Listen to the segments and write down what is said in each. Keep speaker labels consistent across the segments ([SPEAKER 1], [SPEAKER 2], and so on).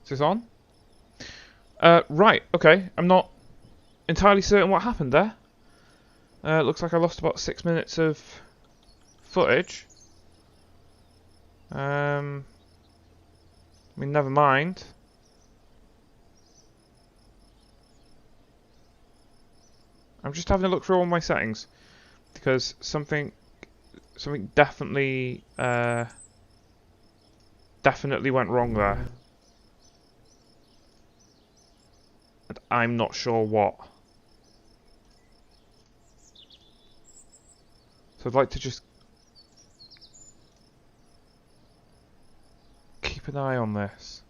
[SPEAKER 1] Is this on? Right, okay. I'm not entirely certain what happened there. Looks like I lost about 6 minutes of footage. I mean, never mind. I'm just having a look through all my settings because something definitely went wrong there, and I'm not sure what. So I'd like to just keep an eye on this.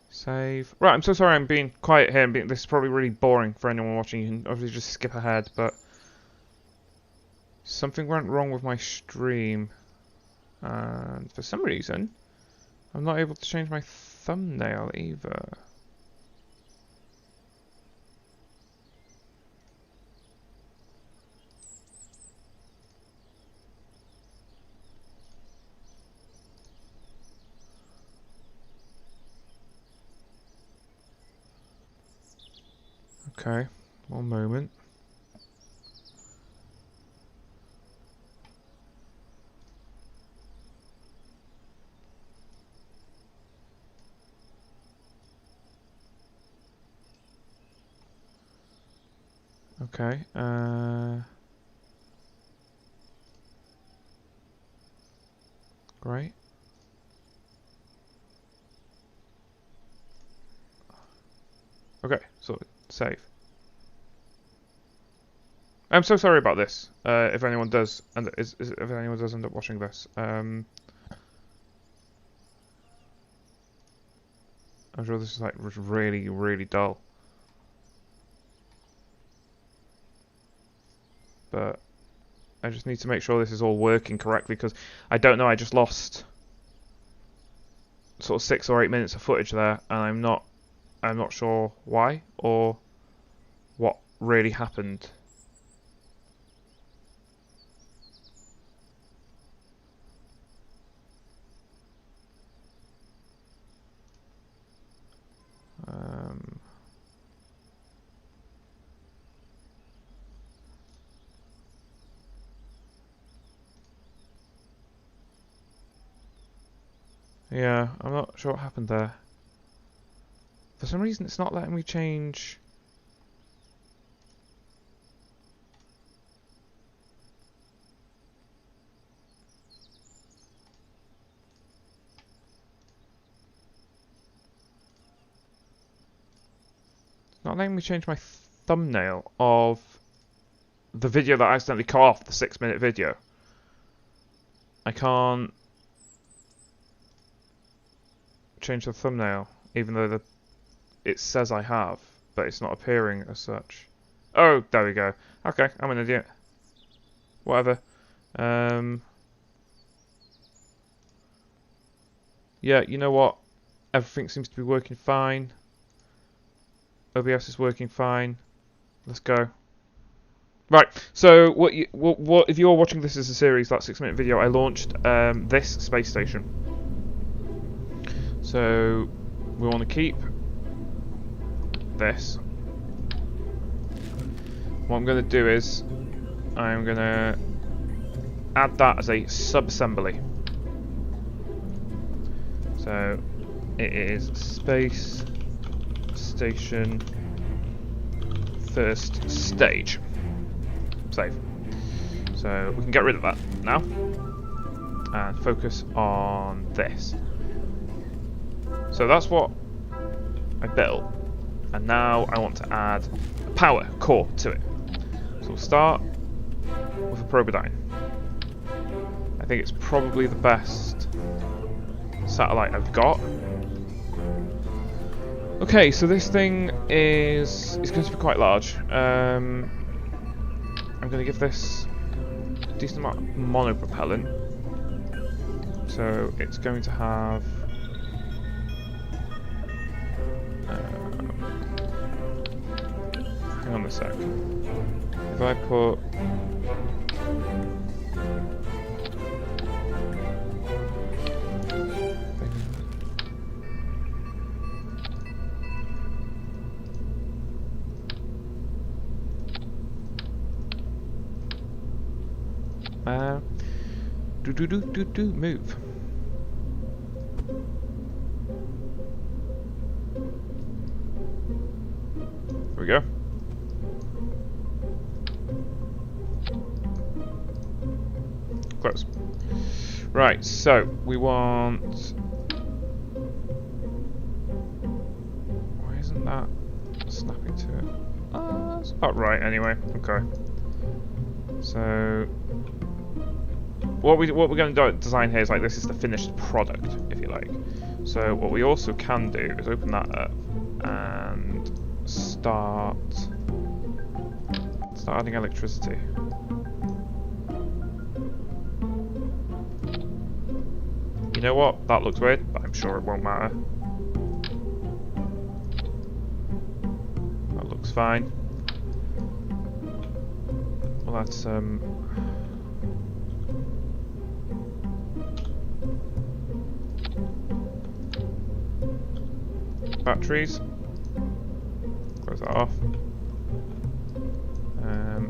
[SPEAKER 1] Save. Right, I'm so sorry I'm being quiet here. This is probably really boring for anyone watching. You can obviously just skip ahead, but something went wrong with my stream. And for some reason, I'm not able to change my thumbnail either. Okay, one moment. Okay, great. Okay, so save. I'm so sorry about this. If anyone does, and if anyone does end up watching this, I'm sure this is like really, really dull. But I just need to make sure this is all working correctly because I don't know. I just lost sort of 6 or 8 minutes of footage there, and I'm not sure why or what really happened. Yeah, I'm not sure what happened there. For some reason, it's not letting me change. It's not letting me change my thumbnail of the video that I accidentally cut off, the 6-minute video. I can't change the thumbnail, even though it says I have, but it's not appearing as such. Oh, there we go. Okay, I'm an idiot. Whatever. Yeah, you know what? Everything seems to be working fine. OBS is working fine. Let's go. Right, so what if you're watching this as a series, that 6-minute video, I launched this space station. So we want to keep this. What I'm going to do is I'm going to add that as a sub-assembly. So it is space station first stage. Save. So we can get rid of that now and focus on this. So that's what I built, and now I want to add a power core to it. So we'll start with a Probodyne. I think it's probably the best satellite I've got. Okay, so this thing is going to be quite large. I'm going to give this decent amount of monopropellant. So it's going to have... hang on a sec. If I put... move. There we go. Close. Right, so we want... why isn't that snapping to it? That's about right anyway. Okay. So what we're going to design here is like, this is the finished product, if you like. So what we also can do is open that up and start adding electricity. You know what? That looks weird, but I'm sure it won't matter. That looks fine. Well, that's batteries. Close that off.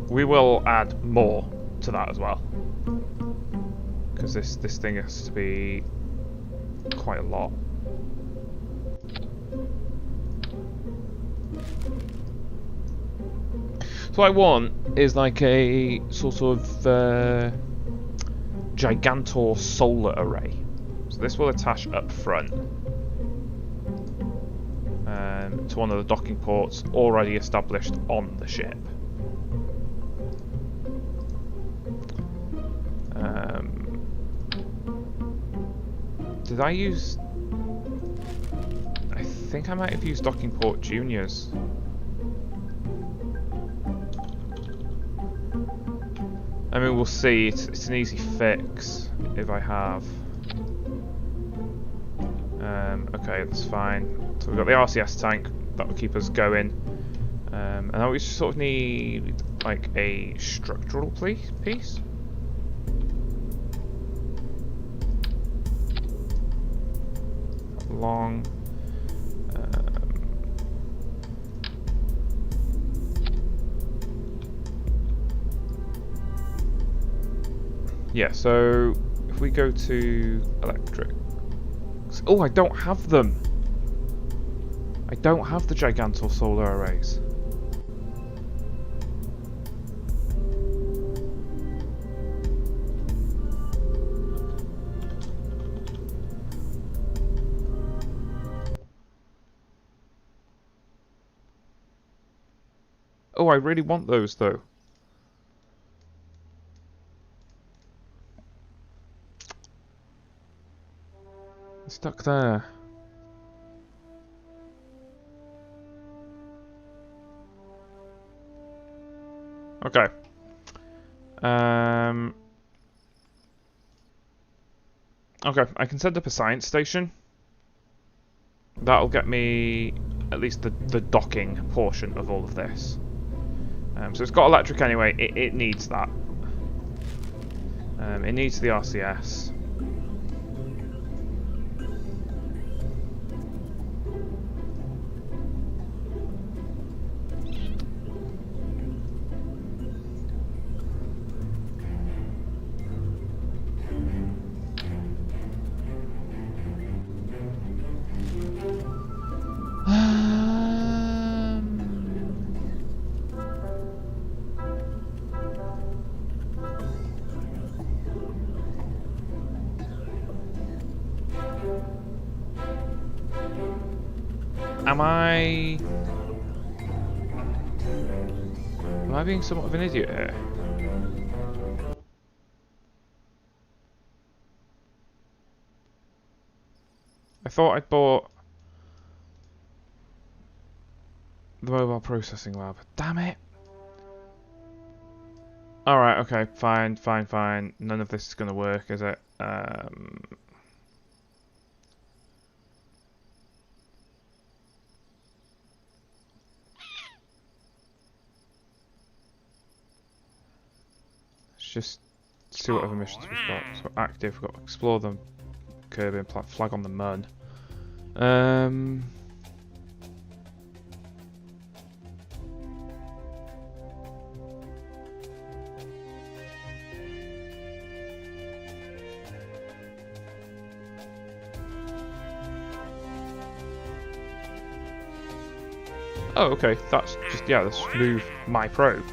[SPEAKER 1] We will add more to that as well, because this thing has to be quite a lot. So what I want is like a sort of Gigantor solar array. So this will attach up front to one of the docking ports already established on the ship. Did I use... I think I might have used docking port juniors. I mean, we'll see. It's an easy fix if I have. Okay, that's fine. So we've got the RCS tank that will keep us going, and now we just sort of need like a structural piece. Long. Yeah, so if we go to electric... oh, I don't have them! I don't have the Gigantor solar arrays. Oh, I really want those though. Stuck there. Okay. Okay, I can set up a science station. That'll get me at least the docking portion of all of this. So it's got electric anyway. It needs that. It needs the RCS. Am I being somewhat of an idiot here? I thought I'd bought the mobile processing lab. Damn it! Alright, okay, fine. None of this is going to work, is it? Let's just see what other missions we've got. So active, we've got explore the Kerbal and plant flag on the Mun. Oh, okay. That's just, yeah, let's move my probe.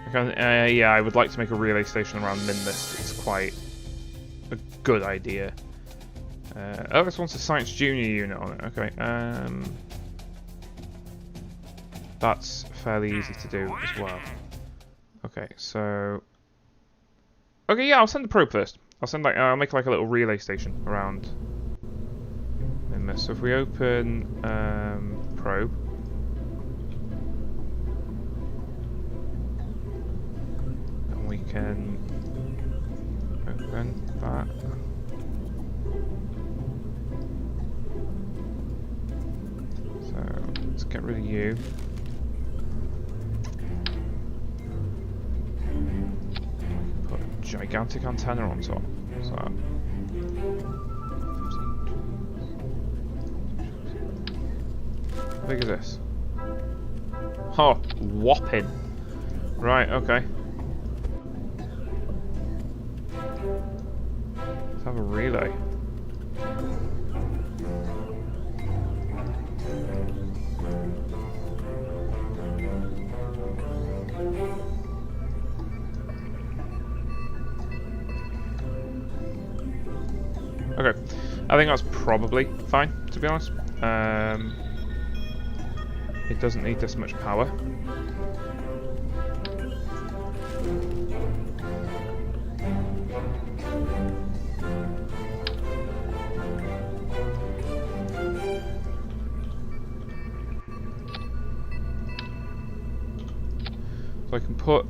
[SPEAKER 1] Okay, yeah, I would like to make a relay station around Minmus. It's quite a good idea. Oh, this one's a Science Junior unit on it. Okay, that's fairly easy to do as well. Okay, so... Okay, yeah, I'll send the probe first. I'll make like a little relay station around Minmus. So if we open probe, and we can open that. So let's get rid of you. Gigantic antenna on top. So how big is this? Oh, whopping. Right, okay. Let's have a relay. Okay, I think that's probably fine, to be honest. It doesn't need this much power. So I can put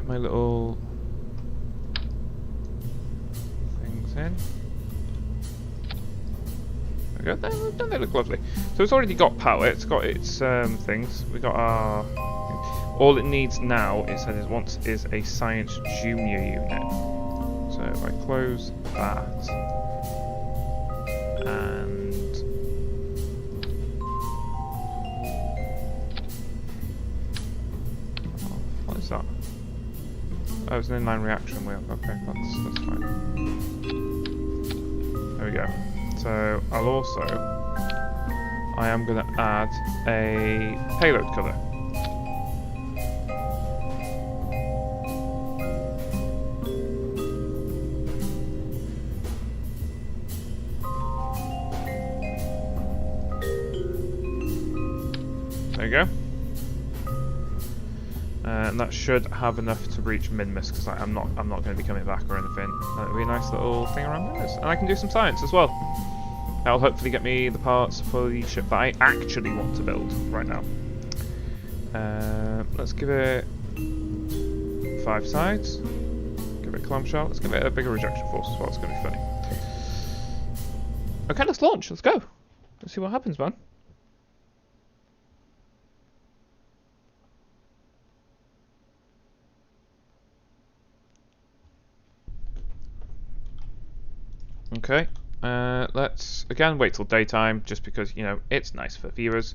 [SPEAKER 1] my little in. There we go. Don't they look lovely? So it's already got power. It's got its things. We got our. All it needs now is that it wants is a Science Junior unit. So if I close that and what is that? Oh, it's an inline reaction wheel. Okay, that's fine. There we go. So I'll also, I am going to add a payload cover. There you go. And that should have enough to reach Minmus, because I'm not going to be coming back or anything. That'll be a nice little thing around Minmus, and I can do some science as well. That'll hopefully get me the parts for the ship that I actually want to build right now. Let's give it 5 sides. Give it a clamshell. Let's give it a bigger rejection force as well. It's going to be funny. Okay, let's launch. Let's go. Let's see what happens, man. Okay, let's again wait till daytime, just because, you know, it's nice for viewers.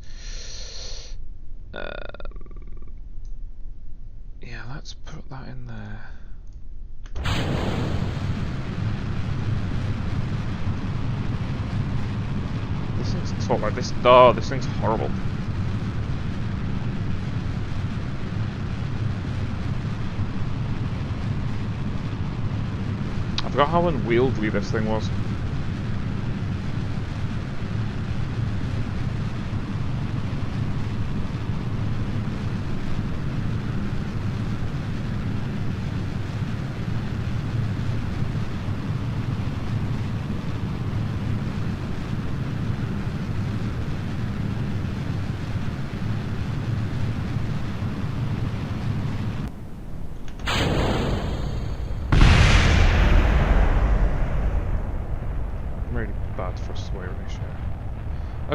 [SPEAKER 1] Yeah, let's put that in there. This thing's tall like this. Oh, this thing's horrible. I forgot how unwieldy this thing was.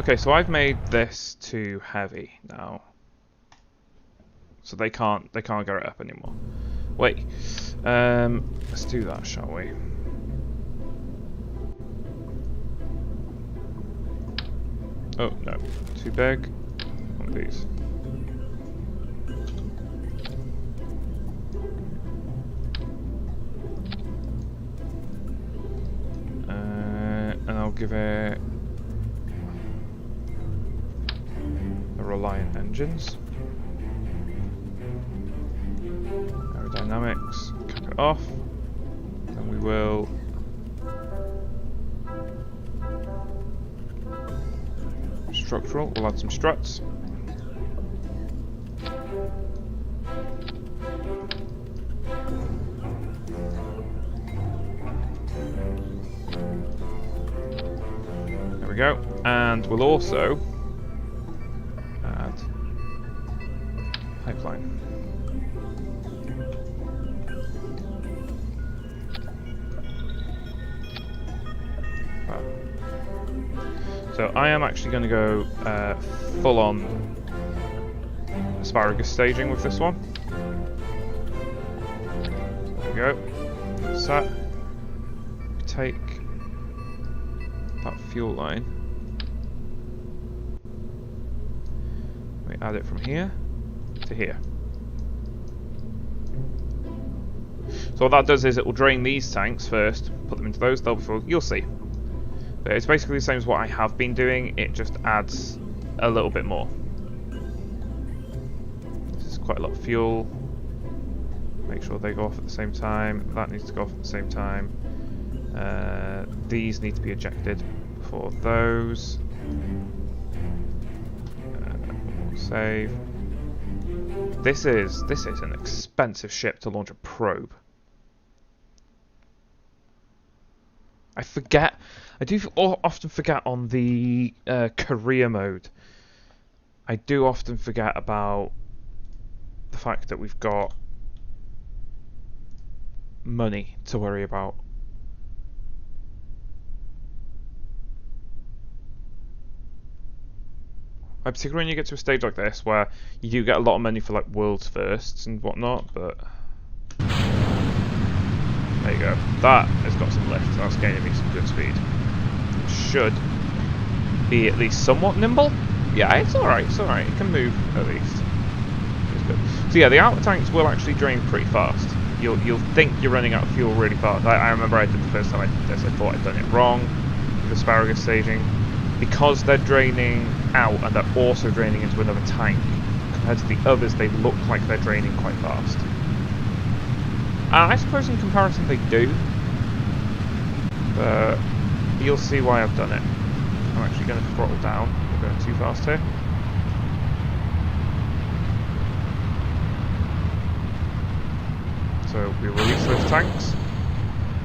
[SPEAKER 1] Okay, so I've made this too heavy now, so they can't get it up anymore. Wait, let's do that, shall we? Oh no, too big. One of these. And I'll give it the Reliant engines. Aerodynamics, cap it off. Then we will structural, we'll add some struts. There we go. And we'll also add pipeline. Wow. So I am actually going to go full on asparagus staging with this one. There we go. That's that. Take that fuel line. We add it from here to here. So what that does is it will drain these tanks first, put them into those, they'll be full. You'll see. But it's basically the same as what I have been doing, it just adds a little bit more. This is quite a lot of fuel. Make sure they go off at the same time. That needs to go off at the same time. These need to be ejected before those. Save. This is an expensive ship to launch a probe. I do often forget on the career mode. I do often forget about the fact that we've got money to worry about. Particularly when you get to a stage like this where you do get a lot of money for like world's firsts and whatnot, but there you go. That has got some lift. That's gaining me some good speed. It should be at least somewhat nimble. Yeah, it's alright, it's alright. It can move at least. It's good. So yeah, the outer tanks will actually drain pretty fast. You'll think you're running out of fuel really fast. I remember I did the first time I did this, I thought I'd done it wrong with asparagus staging. Because they're draining out and they're also draining into another tank, compared to the others, they look like they're draining quite fast. I suppose in comparison they do, but you'll see why I've done it. I'm actually going to throttle down. We're going too fast here. So we release those tanks,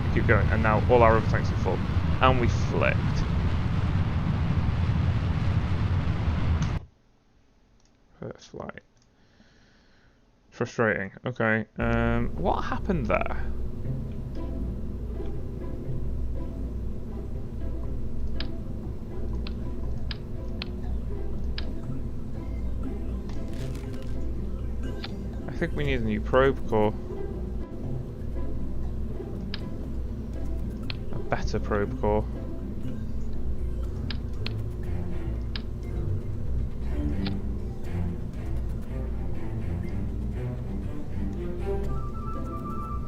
[SPEAKER 1] we keep going, and now all our other tanks are full. And we flipped. First flight. Frustrating. Okay. What happened there? I think we need a new probe core. A better probe core.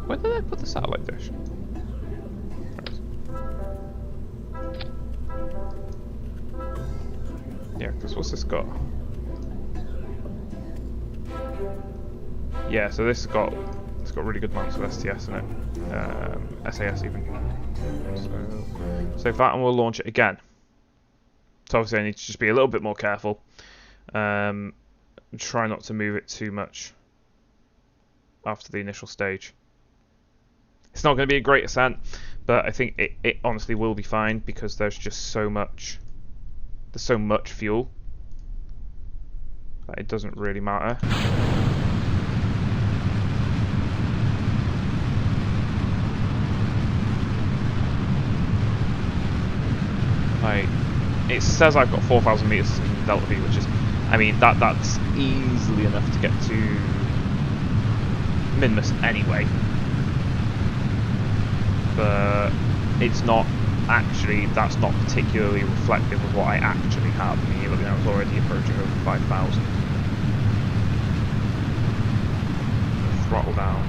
[SPEAKER 1] Where did I put the satellite dish? Right. Yeah, because what's this got? Yeah, so it's got really good amounts of STS in it. SAS even. So save that and we'll launch it again. So obviously I need to just be a little bit more careful. Try not to move it too much after the initial stage. It's not going to be a great ascent, but I think it honestly will be fine because there's just so much fuel that it doesn't really matter. Right, it says I've got 4,000 meters in delta V, which is, I mean, that's easily enough to get to Minmus anyway. But it's not actually, that's not particularly reflective of what I actually have. I mean, you're looking at it's already approaching over 5,000. Throttle down.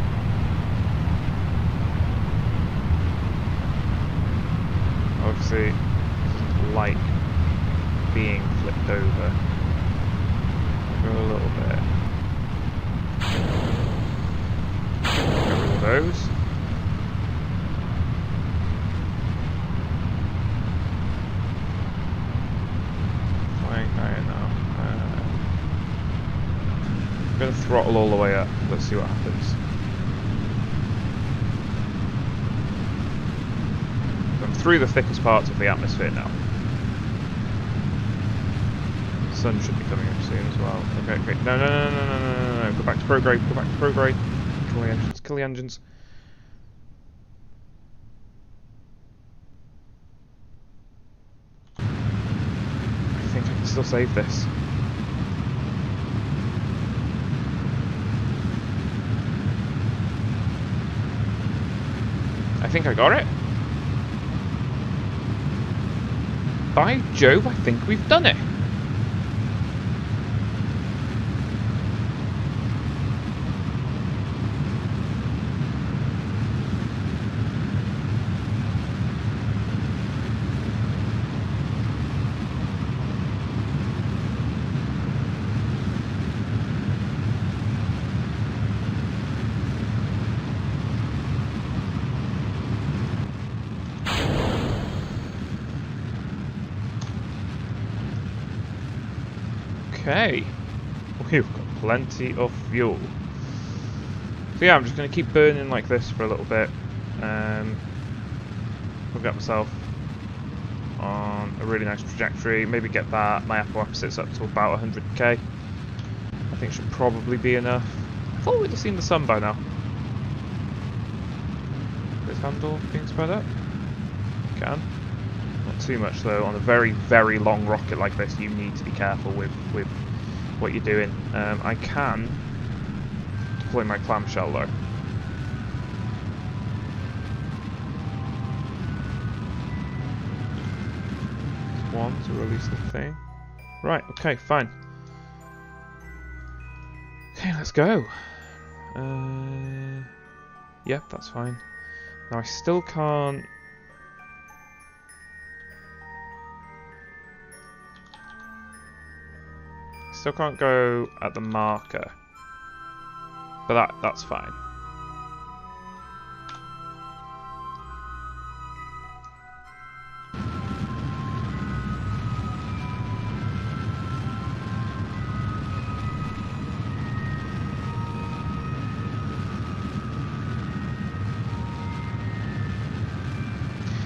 [SPEAKER 1] Obviously, doesn't like being flipped over. Go a little bit. Get rid of those. Flying higher now. I'm going to throttle all the way up. Let's see what happens. I'm through the thickest parts of the atmosphere now. The sun should be coming up soon as well. Okay, great. No. Go back to prograde. Go back to prograde. Kill the engines. Kill the engines. I think I can still save this. I think I got it. By Jove, I think we've done it. Okay, we've got plenty of fuel. So yeah, I'm just going to keep burning like this for a little bit. I'll get myself on a really nice trajectory. Maybe get that my Apple opposites up to about 100k. I think should probably be enough. I thought we'd have seen the sun by now. This handle being spread up. Can. Not too much though. On a very, very long rocket like this, you need to be careful with what you're doing. I can deploy my clamshell though. One to release the thing. Right. Okay. Fine. Okay. Let's go. Yep. That's fine. Now I still can't. Still can't go at the marker, but that's fine.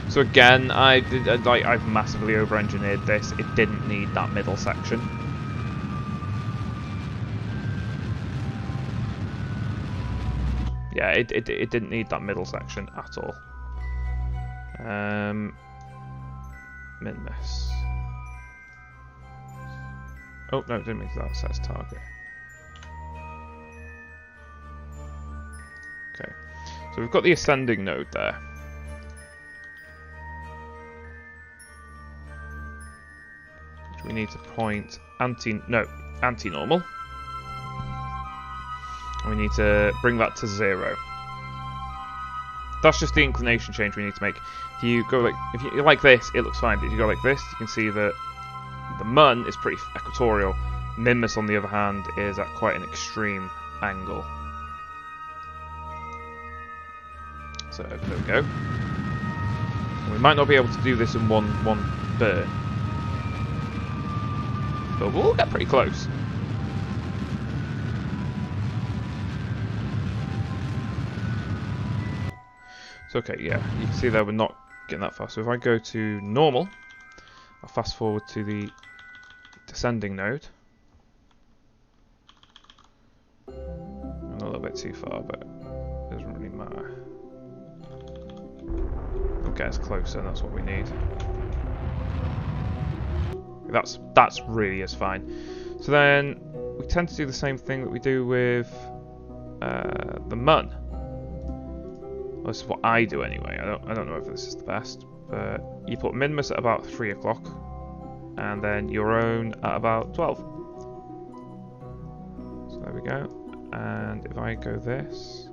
[SPEAKER 1] So again, I've massively over-engineered this. It didn't need that middle section. Yeah, it didn't need that middle section at all. Min-miss. Oh no, it didn't mean that. Says target. Okay, so we've got the ascending node there. Which we need to point anti-normal. We need to bring that to 0. That's just the inclination change we need to make. If you go if you like this, it looks fine. But if you go like this, you can see that the Mun is pretty equatorial. Minmus, on the other hand, is at quite an extreme angle. So there we go. We might not be able to do this in one burn, but we'll get pretty close. So okay, yeah, you can see that we're not getting that far. So if I go to normal, I'll fast forward to the descending node. I'm a little bit too far, but it doesn't really matter. It'll get us closer, and that's what we need. That's really is fine. So then we tend to do the same thing that we do with the mun. Well, this is what I do anyway. I don't know if this is the best, but you put Minmus at about 3 o'clock, and then your own at about 12. So there we go. And if I go this,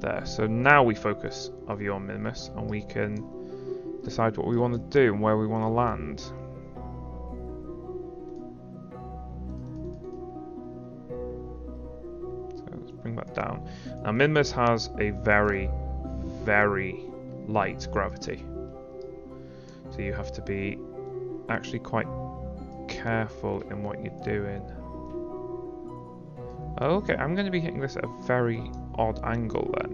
[SPEAKER 1] there. So now we focus of your Minmus, and we can decide what we want to do and where we want to land. So let's bring that down. Now Minmus has a very, very light gravity, so you have to be actually quite careful in what you're doing. Okay, I'm going to be hitting this at a very odd angle then.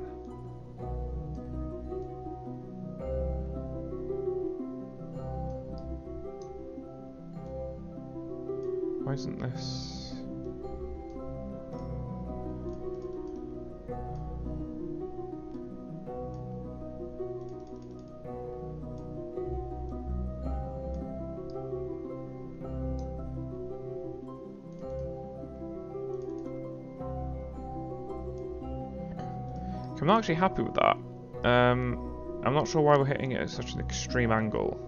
[SPEAKER 1] Why isn't this? I'm not actually happy with that. I'm not sure why we're hitting it at such an extreme angle.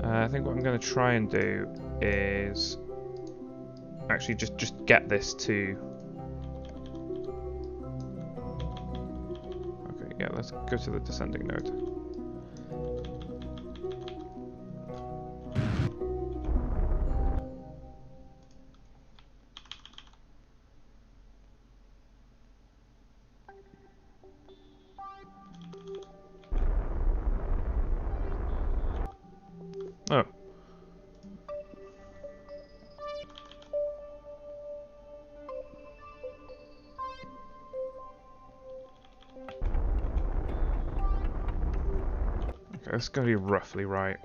[SPEAKER 1] I think what I'm going to try and do is actually just get this to... Okay, yeah, let's go to the descending node. Oh. Okay, this is going to be roughly right.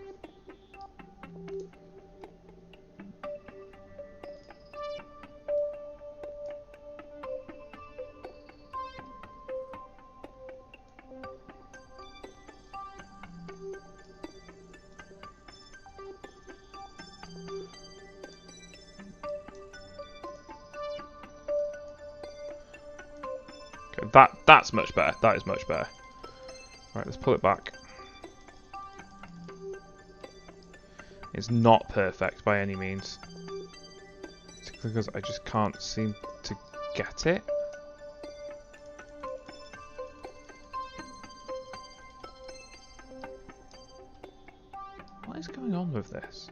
[SPEAKER 1] That's much better. That is much better. Right, let's pull it back. It's not perfect by any means. It's because I just can't seem to get it. What is going on with this?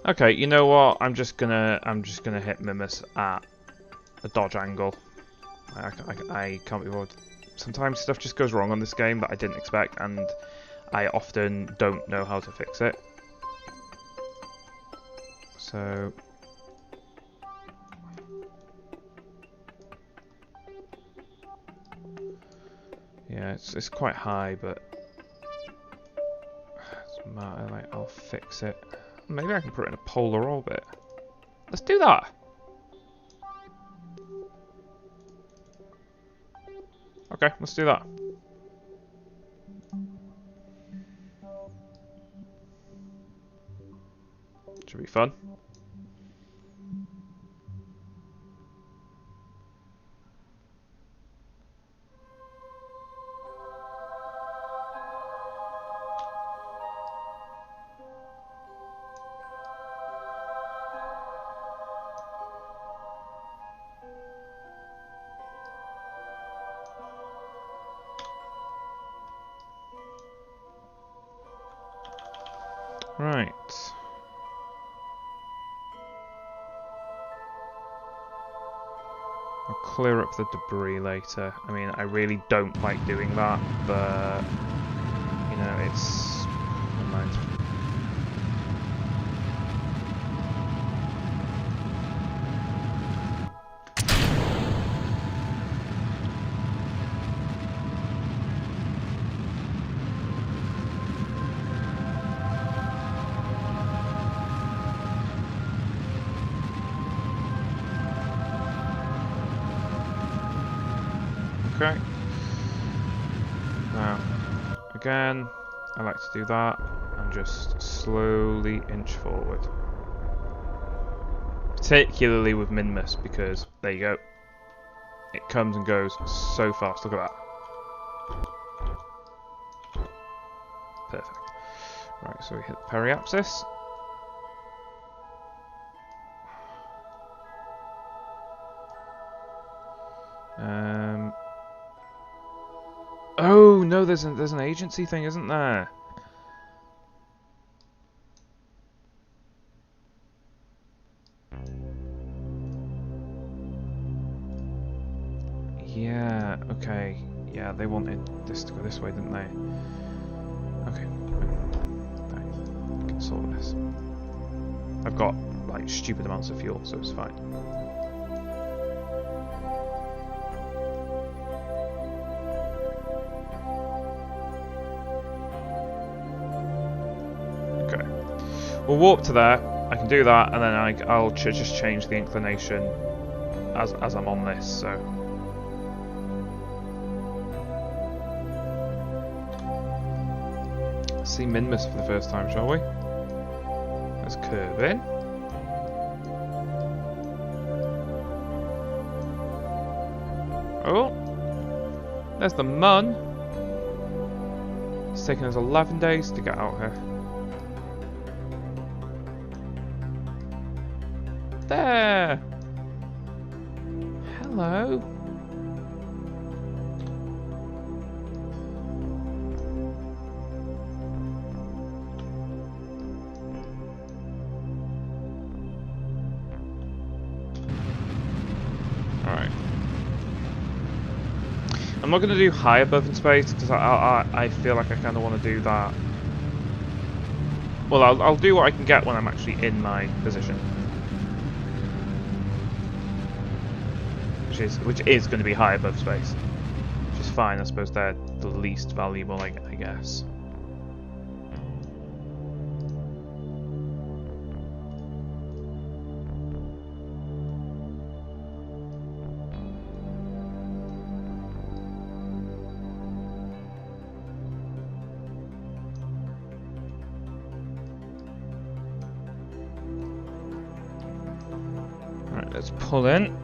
[SPEAKER 1] Okay, you know what? I'm just gonna hit Mimus at a dodge angle. I can't be bothered. Sometimes stuff just goes wrong on this game that I didn't expect, and I often don't know how to fix it. So yeah, it's quite high, but it doesn't matter. Like, I'll fix it. Maybe I can put it in a polar orbit. Let's do that. Okay, let's do that. Should be fun. Right. I'll clear up the debris later. I mean, I really don't like doing that, but you know, it's never mind. Okay. Now, again, I like to do that and just slowly inch forward. Particularly with Minmus, because there you go. It comes and goes so fast. Look at that. Perfect. Right, so we hit the periapsis. Oh no, there's an agency thing, isn't there? Yeah, okay. Yeah, they wanted this to go this way, didn't they? Okay. Fine. I can sort this. I've got like stupid amounts of fuel, so it's fine. We'll warp to there. I can do that, and then I'll just change the inclination as I'm on this. So let's see Minmus for the first time, shall we? Let's curve in. Oh, there's the Mun. It's taken us 11 days to get out here. There! Hello! Alright. I'm not going to do high above in space because I feel like I kind of want to do that. Well, I'll do what I can get when I'm actually in my position. Which is going to be high above space, which is fine. I suppose they're the least valuable, I guess. All right, let's pull in.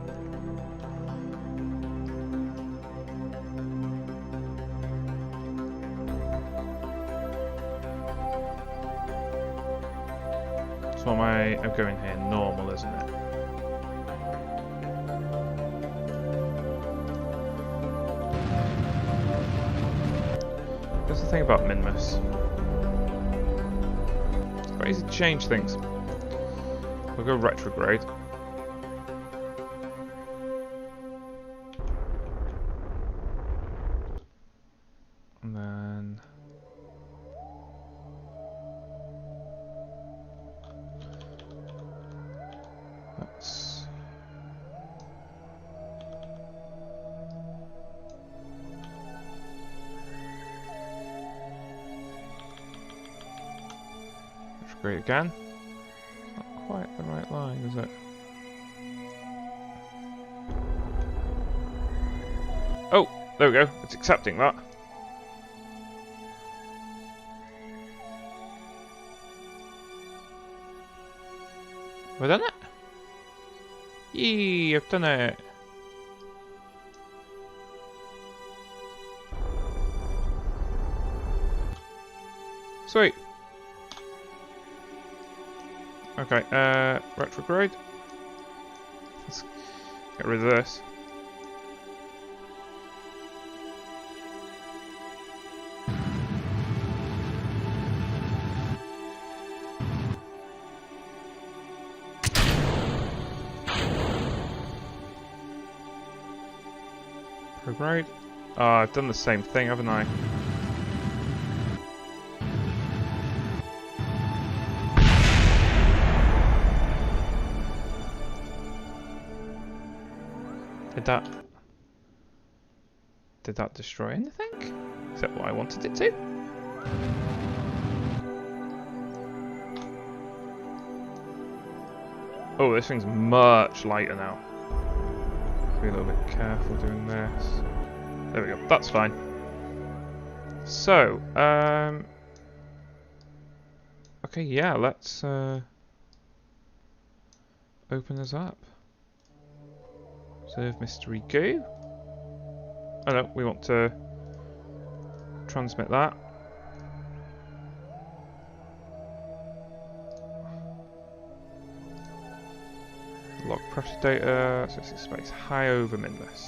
[SPEAKER 1] So I'm going here normal, isn't it? That's the thing about Minmus. It's quite easy to change things. We'll go retrograde. And then great again. It's not quite the right line, is it? Oh, there we go. It's accepting that. We've done it? Yee, I've done it. Sweet. Okay, retrograde. Let's get rid of this. Prograde. Oh, I've done the same thing, haven't I? Did that destroy anything? Is that what I wanted it to? Oh, this thing's much lighter now. Be a little bit careful doing this. There we go. That's fine. So, okay, yeah, let's open this up. Serve mystery goo. Oh no, we want to transmit that. Log pressure data, so it's space high over minless.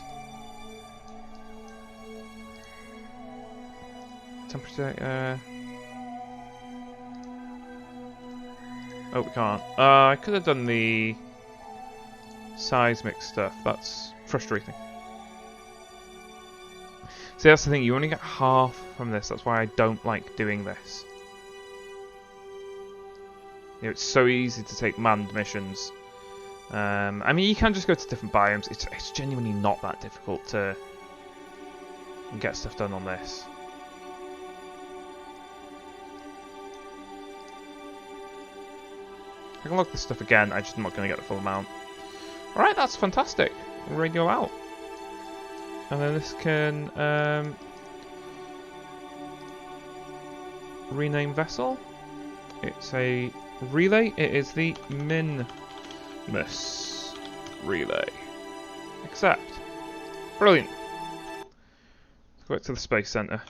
[SPEAKER 1] Temperature data. Oh, we can't. I could have done the seismic stuff. That's frustrating. See, that's the thing. You only get half from this. That's why I don't like doing this. You know, it's so easy to take manned missions. I mean, you can just go to different biomes. It's genuinely not that difficult to get stuff done on this. I can log this stuff again. I'm just not going to get the full amount. Alright, that's fantastic. Radio out. And then this can rename vessel. It's a relay. It is the Minmus relay. Accept. Brilliant. Let's go back to the Space Center.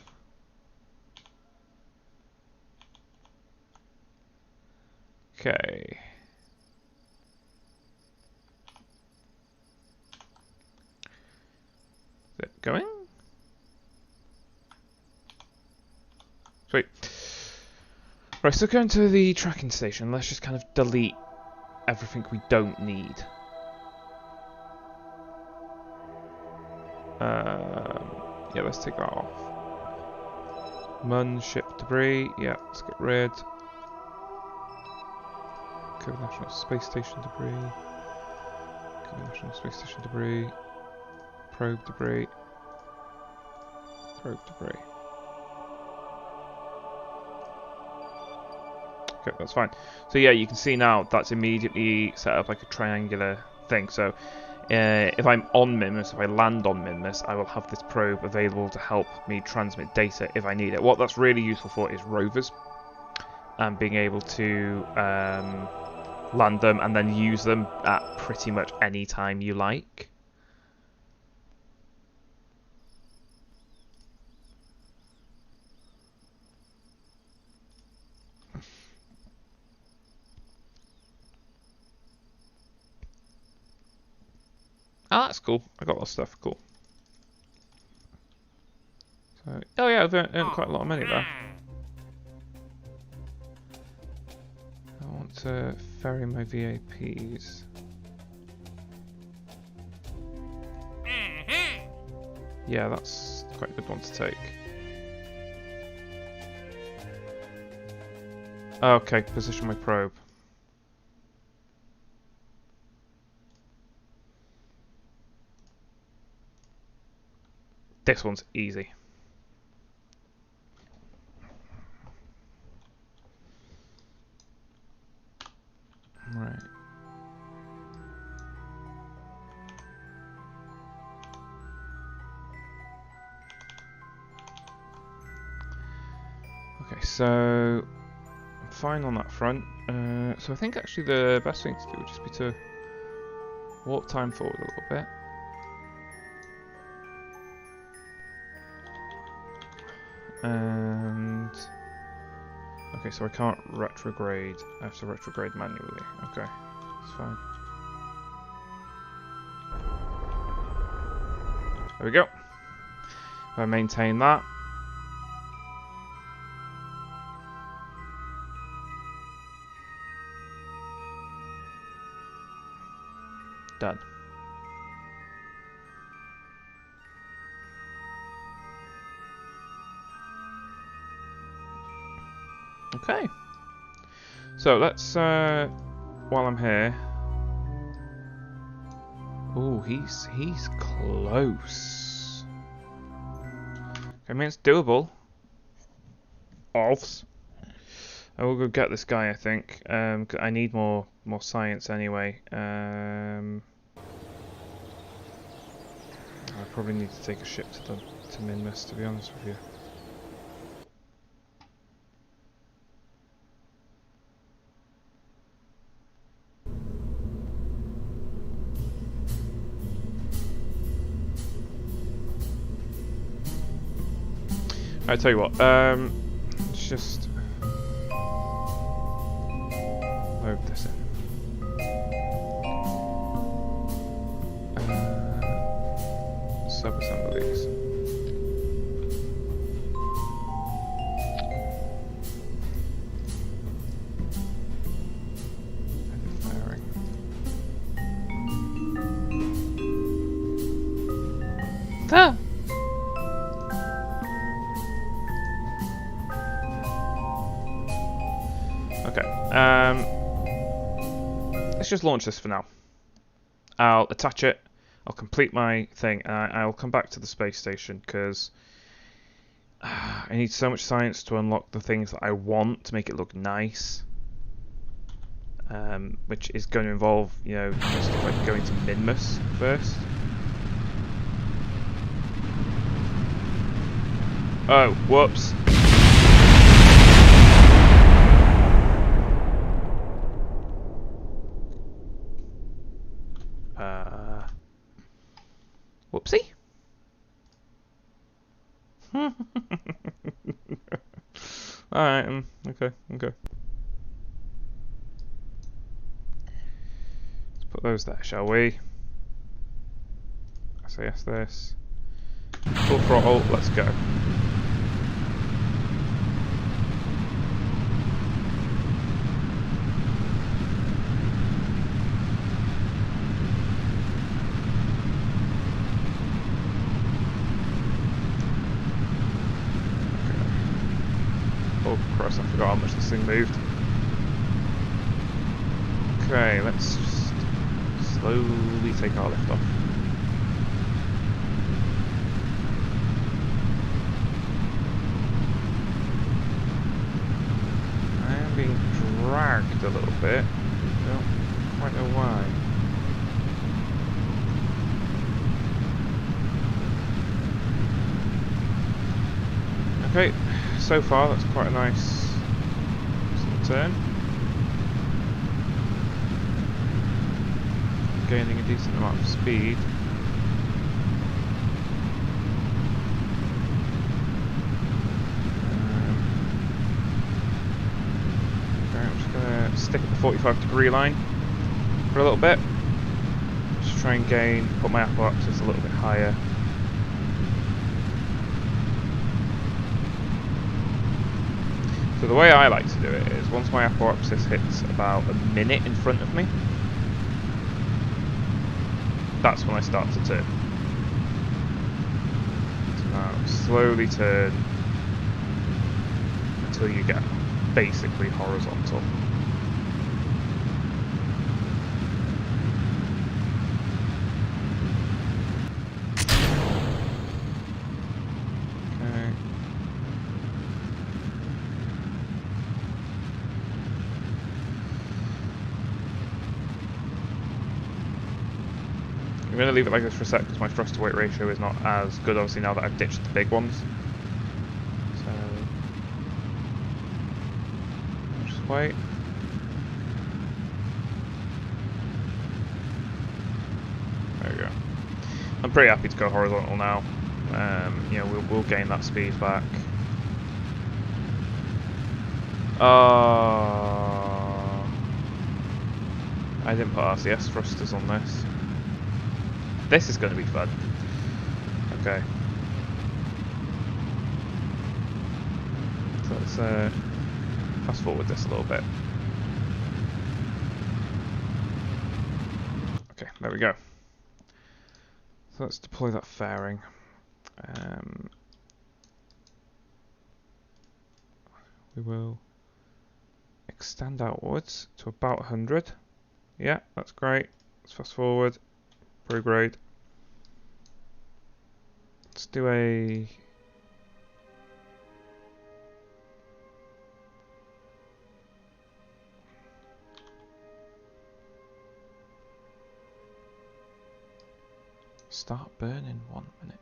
[SPEAKER 1] Okay. Is it going? Sweet. Right, so going to the tracking station, let's just kind of delete everything we don't need. Yeah, let's take that off. Mun, ship debris, yeah, let's get rid. Kerbal National Space Station debris. Kerbal National Space Station debris. Probe debris. Probe debris. Okay, that's fine. So yeah, you can see now that's immediately set up like a triangular thing. So if I'm on Minmus, if I land on Minmus, I will have this probe available to help me transmit data if I need it. What that's really useful for is rovers and being able to land them and then use them at pretty much any time you like. Oh, that's cool. I got a lot of stuff. Cool. So, oh yeah, I've earned quite a lot of money there. I want to ferry my VAPs. Yeah, that's quite a good one to take. Okay, position my probe. This one's easy. Right. Okay, so I'm fine on that front. So I think actually the best thing to do would just be to warp time forward a little bit. And okay, so I can't retrograde. I have to retrograde manually. Okay, it's fine. There we go. If I maintain that. Done. Okay. So let's, while I'm here. Oh, he's close. I mean, it's doable. Offs. I will go get this guy, I think. 'Cause I need more science anyway. I probably need to take a ship to Minmus, to be honest with you. I tell you what. Let's just load this in. Sub-assemblies. Firing. Ah! Okay. Let's just launch this for now. I'll attach it. I'll complete my thing, and I'll come back to the space station because I need so much science to unlock the things that I want to make it look nice. Which is going to involve, you know, stuff like going to Minmus first. Oh, whoops. Whoopsie. Alright, okay. Let's put those there, shall we? SAS this. Full throttle, let's go. Oh Christ, I forgot how much this thing moved. Okay, let's just slowly take our lift off. I am being dragged a little bit. Don't quite know why. Okay, so far that's quite a nice little turn. Gaining a decent amount of speed. Okay, I'm just gonna stick at the 45-degree line for a little bit. Just try and put my upper axis a little bit higher. So the way I like to do it is, once my apoapsis hits about a minute in front of me, that's when I start to turn. So now slowly turn until you get basically horizontal. I'm going to leave it like this for a sec because my thrust to weight ratio is not as good, obviously, now that I've ditched the big ones. So, just wait. There we go. I'm pretty happy to go horizontal now. You know, we'll gain that speed back. I didn't put RCS thrusters on this. This is going to be fun. Okay. So let's fast forward this a little bit. Okay, there we go. So let's deploy that fairing. We will extend outwards to about 100. Yeah, that's great. Let's fast forward. Prograde. Let's do a... Start burning 1 minute.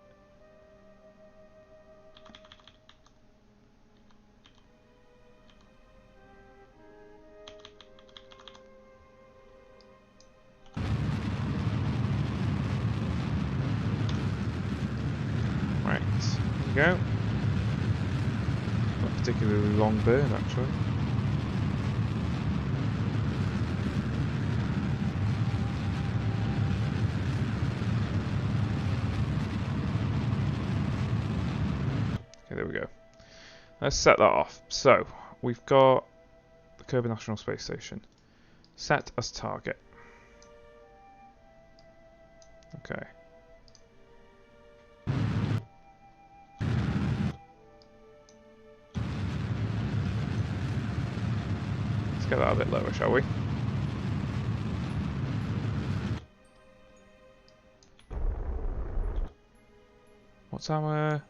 [SPEAKER 1] Right, here we go. Not a particularly long burn actually. Okay, there we go. Let's set that off. So, we've got the Kerbal National Space Station. Set as target. Okay. Let's get that a bit lower, shall we? What's our...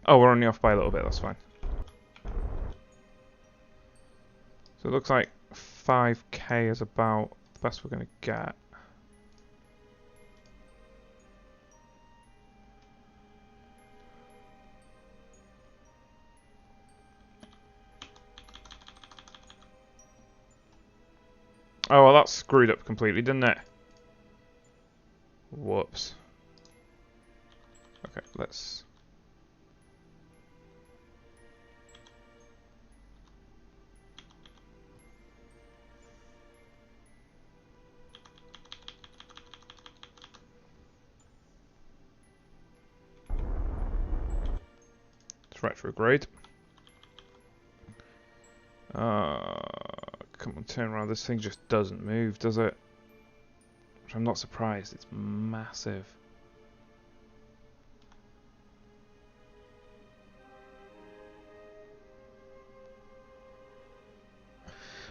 [SPEAKER 1] Oh, we're only off by a little bit, that's fine. So it looks like 5k is about the best we're going to get. Oh, well, that screwed up completely, didn't it? Whoops. Okay, let's... retrograde. Come on, turn around. This thing just doesn't move, does it? Which I'm not surprised. It's massive.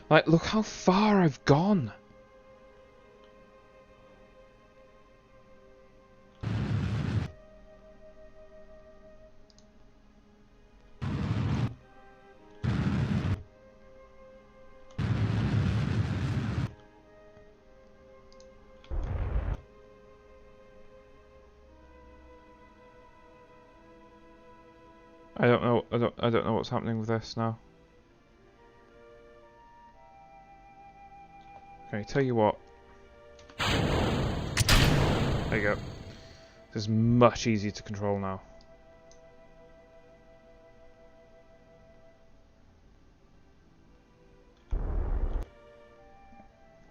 [SPEAKER 1] Like, look how far I've gone. I don't know what's happening with this now. Okay, tell you what. There you go. This is much easier to control now.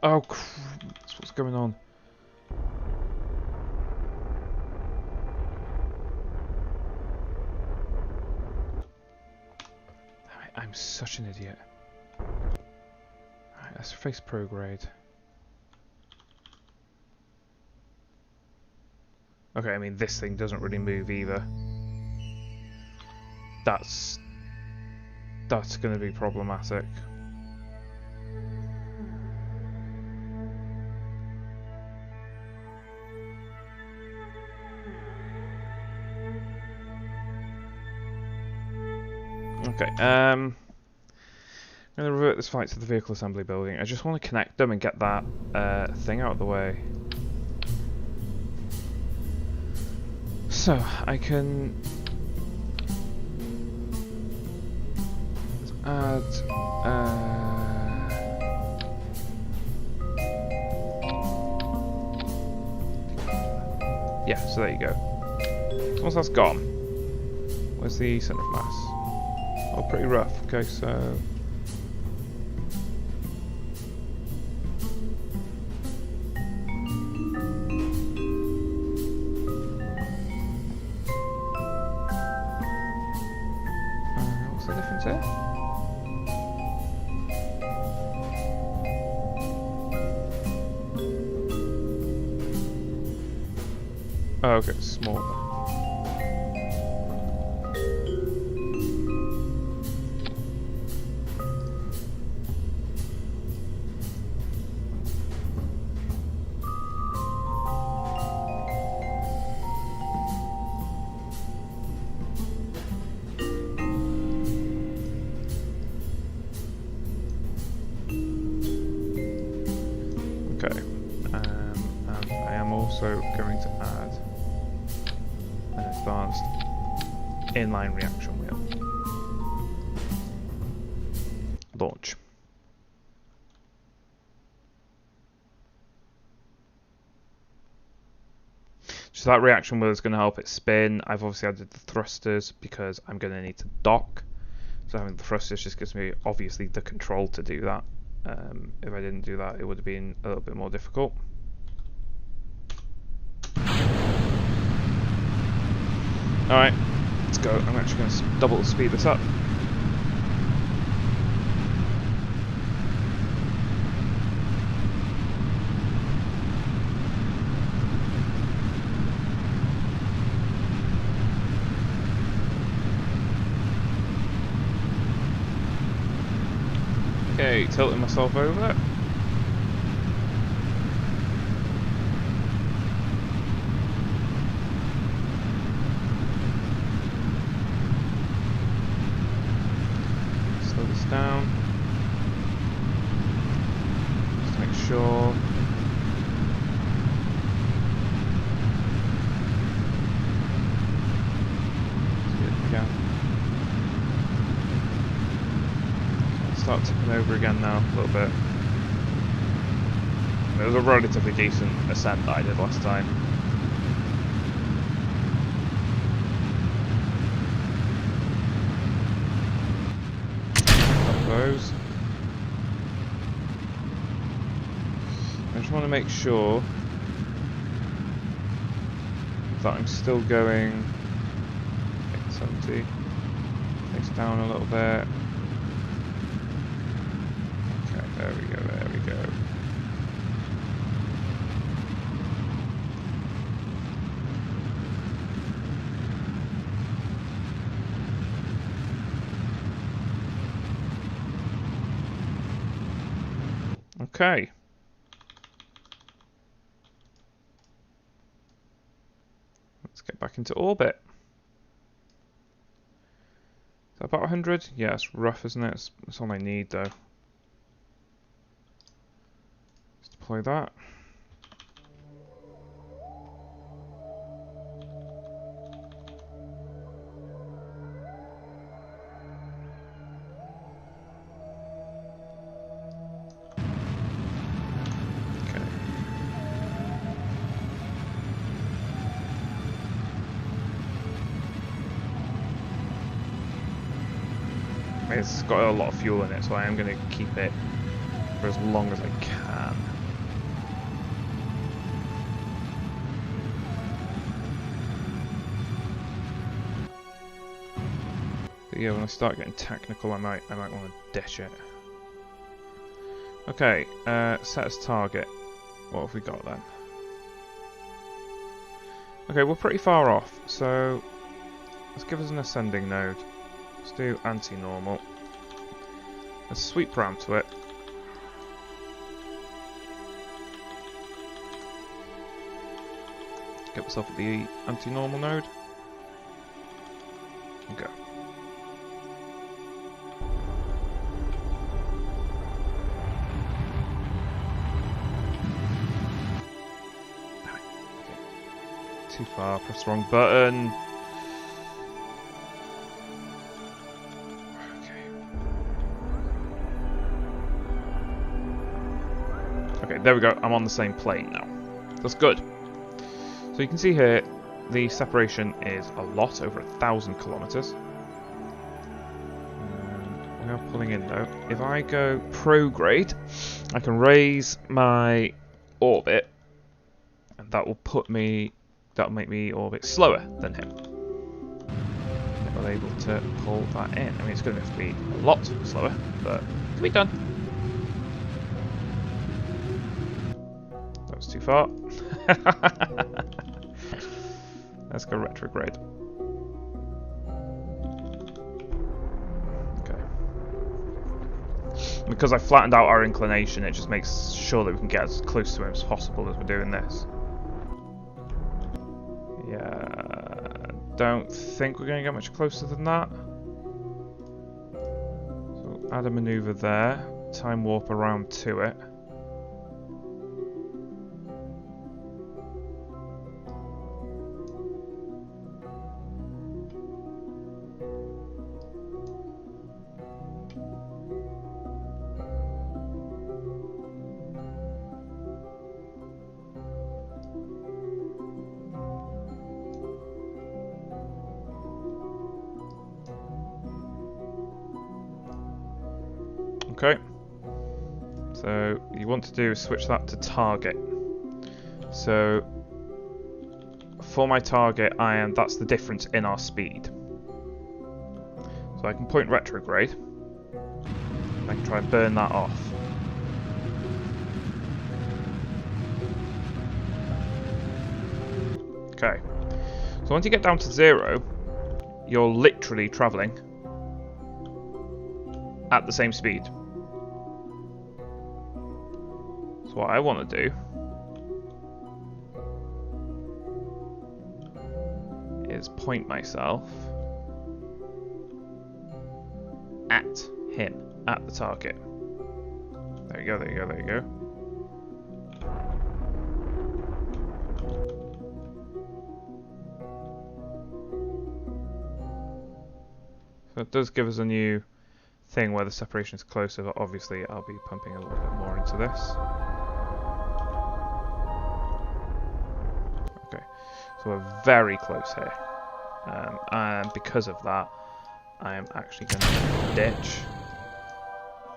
[SPEAKER 1] Oh, that's what's going on. I'm such an idiot. Alright, let's face prograde. Okay, I mean, this thing doesn't really move either. That's going to be problematic. Okay, I'm going to revert this flight to the vehicle assembly building. I just want to connect them and get that thing out of the way. So, I can add yeah, so there you go. Once that's gone, where's the centre of mass? Oh, pretty rough. Okay, so what's the difference here? Oh, okay, it's smaller. Okay. And I am also going to add an advanced inline reaction wheel. Launch. So that reaction wheel is going to help it spin. I've obviously added the thrusters because I'm going to need to dock. So having the thrusters just gives me obviously the control to do that. If I didn't do that, it would have been a little bit more difficult. Alright, let's go. I'm actually going to double speed this up. Okay, tilting myself over. Slow this down. Just to make sure. See it again. Start tipping over again now, a little bit. It was a relatively decent ascent that I did last time. Of those. I just want to make sure that I'm still going 870. Face down a little bit. There we go, there we go. Okay. Let's get back into orbit. Is that about 100? Yeah, it's rough, isn't it? That's all I need, though. Deploy that. Okay. It's got a lot of fuel in it, so I am going to keep it for as long as I can. Yeah, when I start getting technical, I might want to dish it. Okay, set as target. What have we got then? Okay, we're pretty far off, so let's give us an ascending node. Let's do anti-normal. Let's sweep round to it. Get myself at the anti-normal node. And go. Too far, press the wrong button. Okay, there we go. I'm on the same plane now. That's good. So you can see here, the separation is a lot, over 1,000 kilometers. We are pulling in though. If I go prograde, I can raise my orbit, and that will make me orbit slower than him. And we're able to pull that in. I mean, it's going to have to be a lot slower, but it can be done. That was too far. Let's go retrograde. Okay. Because I flattened out our inclination, it just makes sure that we can get as close to him as possible as we're doing this. Yeah, don't think we're going to get much closer than that. So add a maneuver there, time warp around to it. Okay. So you want to do is switch that to target. So for my target, that's the difference in our speed. So I can point retrograde. I can try and burn that off. Okay. So once you get down to 0, you're literally travelling at the same speed. So what I want to do is point myself at him, at the target. There you go, there you go, there you go. So it does give us a new thing where the separation is closer, but obviously I'll be pumping a little bit more into this. Okay, so we're very close here. And because of that, I am actually going to ditch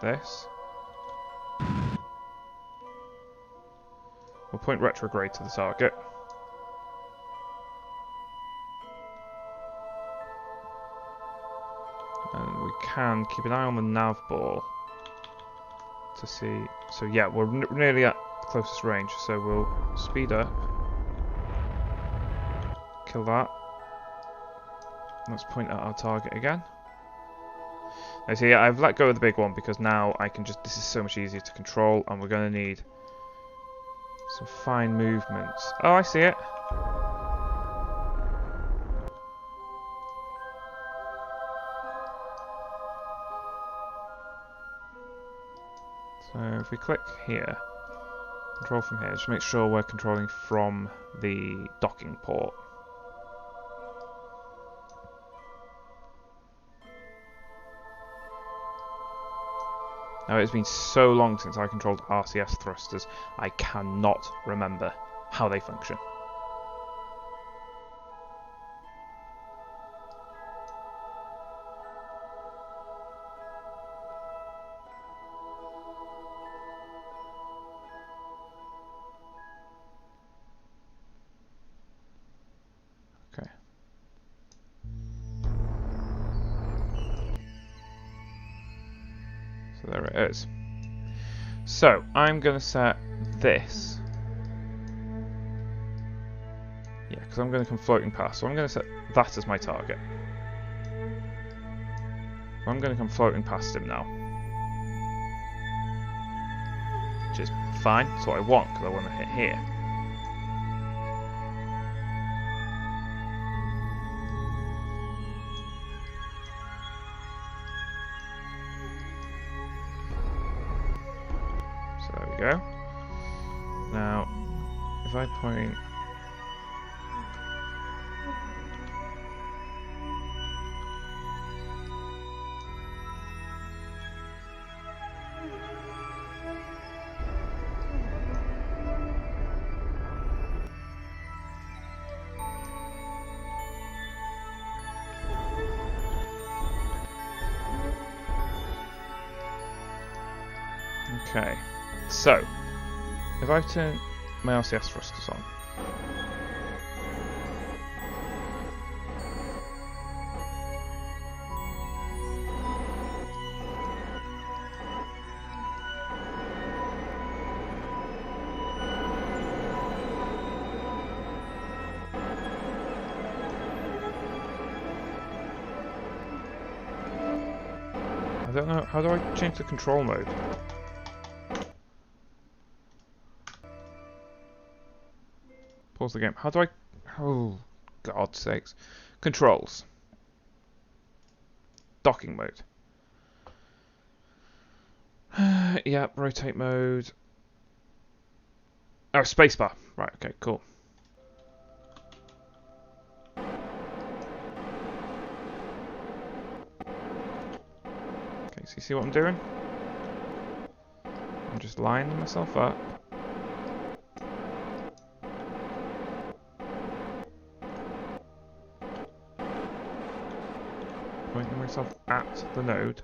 [SPEAKER 1] this. We'll point retrograde to the target. And we can keep an eye on the nav ball to see. So yeah, we're nearly at the closest range, so we'll speed up. Kill that. Let's point at our target again. Now see, I've let go of the big one because now I can just, this is so much easier to control, and we're going to need some fine movements. Oh, I see it. So if we click here, control from here, just make sure we're controlling from the docking port. Now it's been so long since I controlled RCS thrusters, I cannot remember how they function. Okay. So there it is. So I'm going to set this. Yeah, because I'm going to come floating past. So I'm going to set that as my target. I'm going to come floating past him now. Which is fine. That's what I want, because I want to hit here. So there we go. Now, if I point... Okay, so if I turn my RCS thrusters on, I don't know, how do I change the control mode? Pause the game. How do I... Oh, God's sakes. Controls. Docking mode. Yeah, rotate mode. Oh, spacebar. Right, okay, cool. Okay, so you see what I'm doing? I'm just lining myself up. Pointing myself at the node.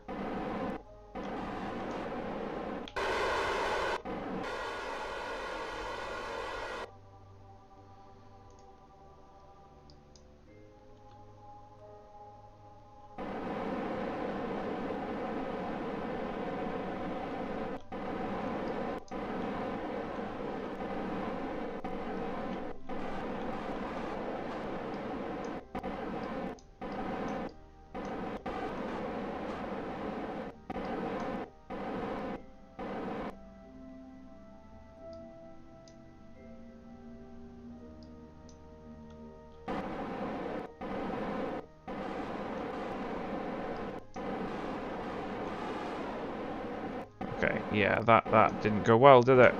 [SPEAKER 1] Yeah, that didn't go well, did it?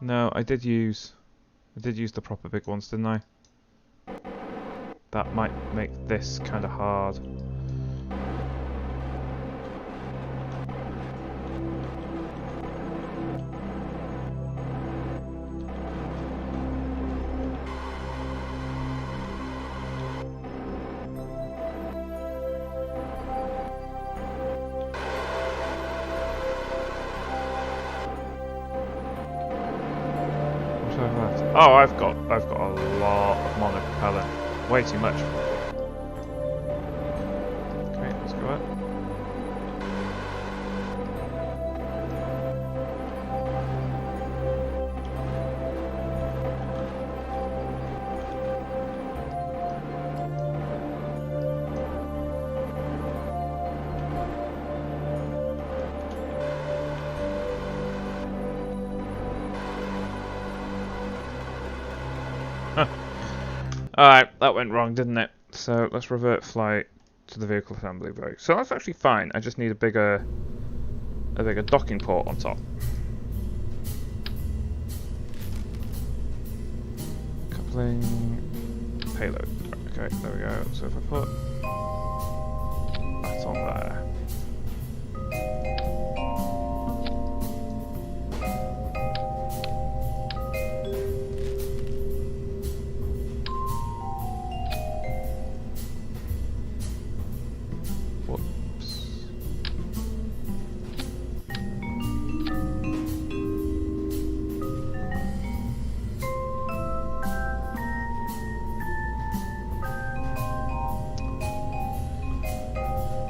[SPEAKER 1] No, I did use the proper big ones, didn't I? That might make this kind of hard. Oh, I've got a lot of monopropellant. Way too much. Okay, let's go up. Alright, that went wrong, didn't it? So let's revert flight to the vehicle assembly bay. So that's actually fine. I just need a bigger docking port on top. Coupling payload. Okay, there we go. So if I put that on there.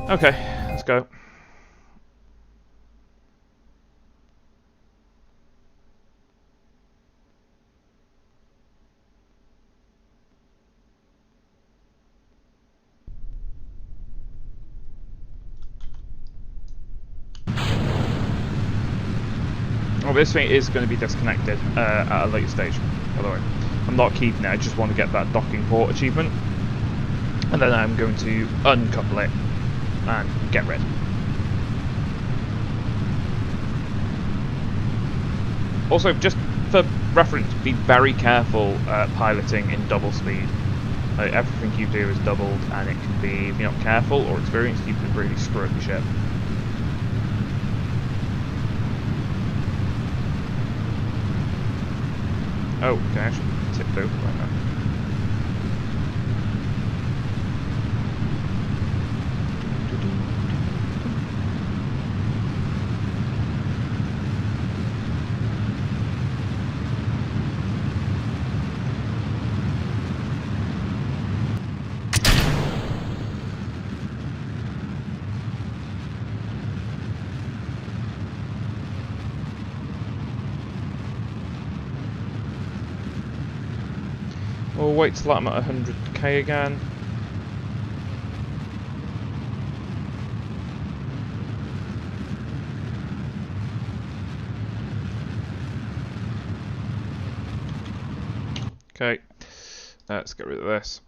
[SPEAKER 1] Okay, let's go. Well, this thing is going to be disconnected at a later stage, by the way. I'm not keeping it, I just want to get that docking port achievement. And then I'm going to uncouple it and get rid. Also, just for reference, be very careful piloting in double speed. Everything you do is doubled, and it can be, if you're not careful or experienced, you can really screw up your ship. Oh, okay, I should tip over right now. We'll wait till I'm at 100k again. Okay, let's get rid of this.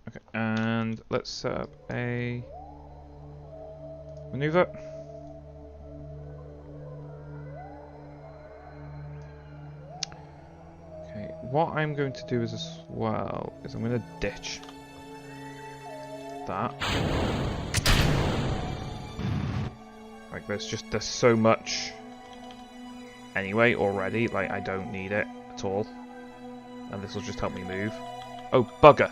[SPEAKER 1] Okay, and let's set up a maneuver. Okay, what I'm going to do is as well is I'm going to ditch that. Like there's so much anyway already, like I don't need it at all. And this will just help me move. Oh, bugger!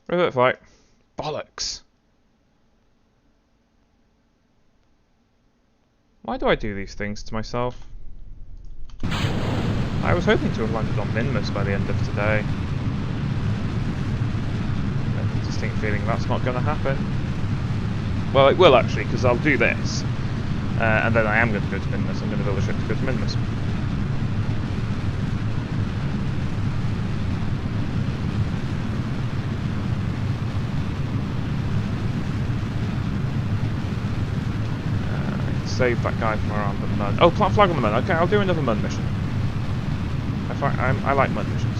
[SPEAKER 1] Rivet flight. Bollocks! Why do I do these things to myself? I was hoping to have landed on Minmus by the end of today. I have a distinct feeling that's not going to happen. Well, it will actually, because I'll do this. And then I am going to go to Minmus. I'm going to build a ship to go to Minmus. Save that guy from around the mud. Oh, plant flag on the mud. Okay, I'll do another mud mission. I like mud missions.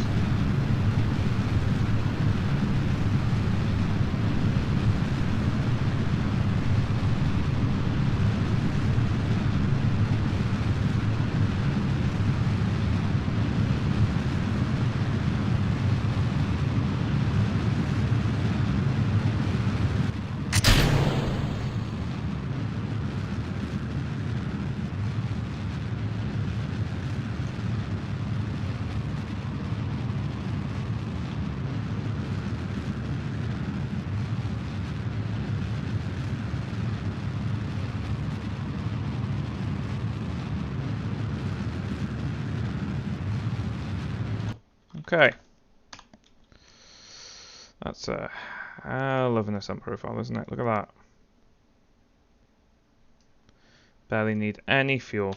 [SPEAKER 1] Okay. That's a hell of an ascent profile, isn't it? Look at that. Barely need any fuel.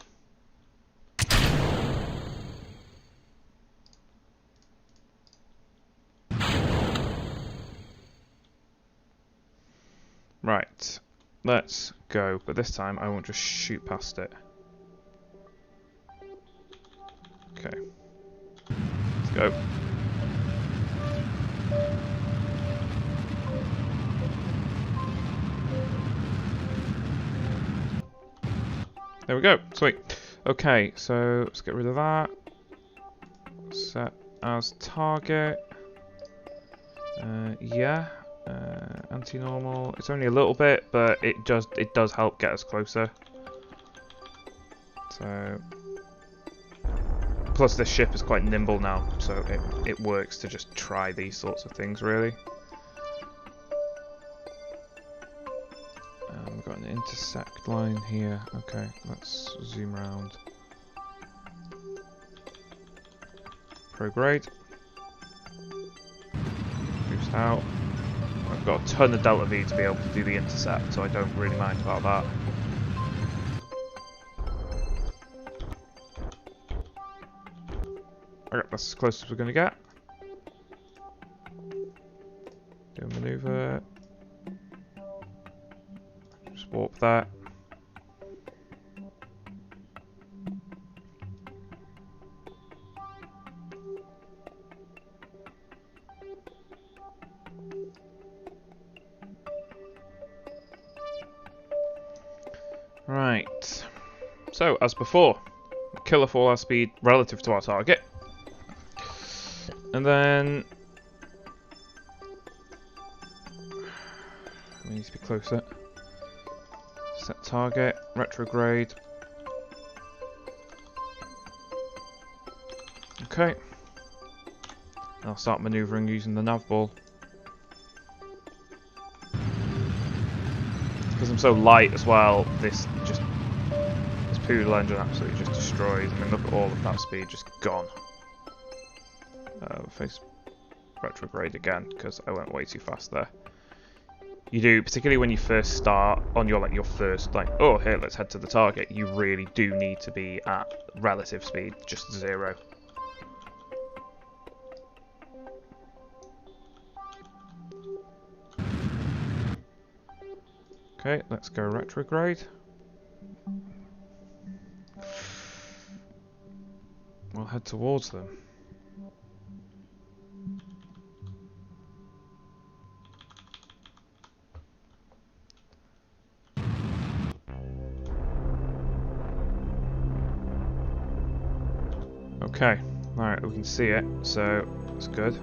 [SPEAKER 1] Right. Let's go. But this time I won't just shoot past it. Okay. Let's go. There we go. Sweet. Okay, so let's get rid of that. Set as target. Yeah. Anti-normal. It's only a little bit, but it does help get us closer. So. Plus, this ship is quite nimble now, so it works to just try these sorts of things, really. We've got an intersect line here. Okay, let's zoom around. Prograde. Boost out. I've got a ton of delta V to be able to do the intercept, so I don't really mind about that. Okay, that's as close as we're going to get. Do a maneuver. over. Just warp that. Right. So, as before, killer fallout speed relative to our target. And then we need to be closer. Set target, retrograde. Okay. I'll start maneuvering using the nav ball. Because I'm so light as well, this poodle engine absolutely just destroys. I mean, look at all of that speed just gone. Face retrograde again because I went way too fast there. You do, particularly when you first start on your first oh here, let's head to the target. You really do need to be at relative speed, just 0. Okay, let's go retrograde. We'll head towards them. Okay, alright, we can see it, so that's good.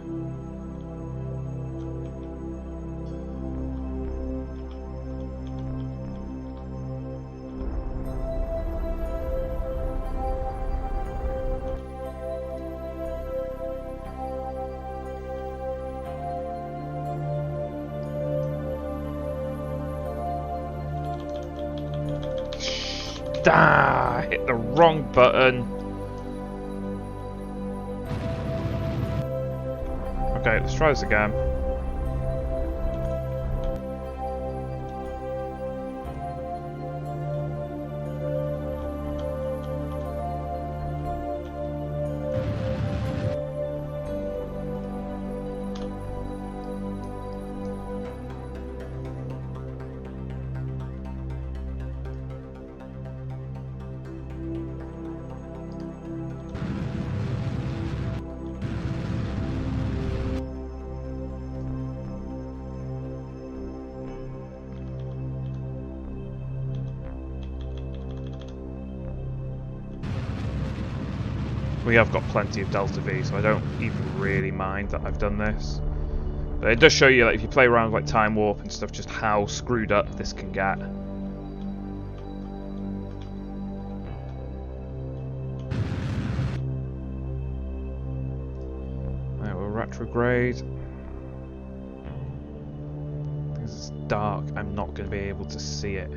[SPEAKER 1] Ah, hit the wrong button. Okay, let's try this again. We have got plenty of Delta V, so I don't even really mind that I've done this. But it does show you that if you play around with time warp and stuff, just how screwed up this can get. Right, we'll retrograde. Because it's dark, I'm not going to be able to see it.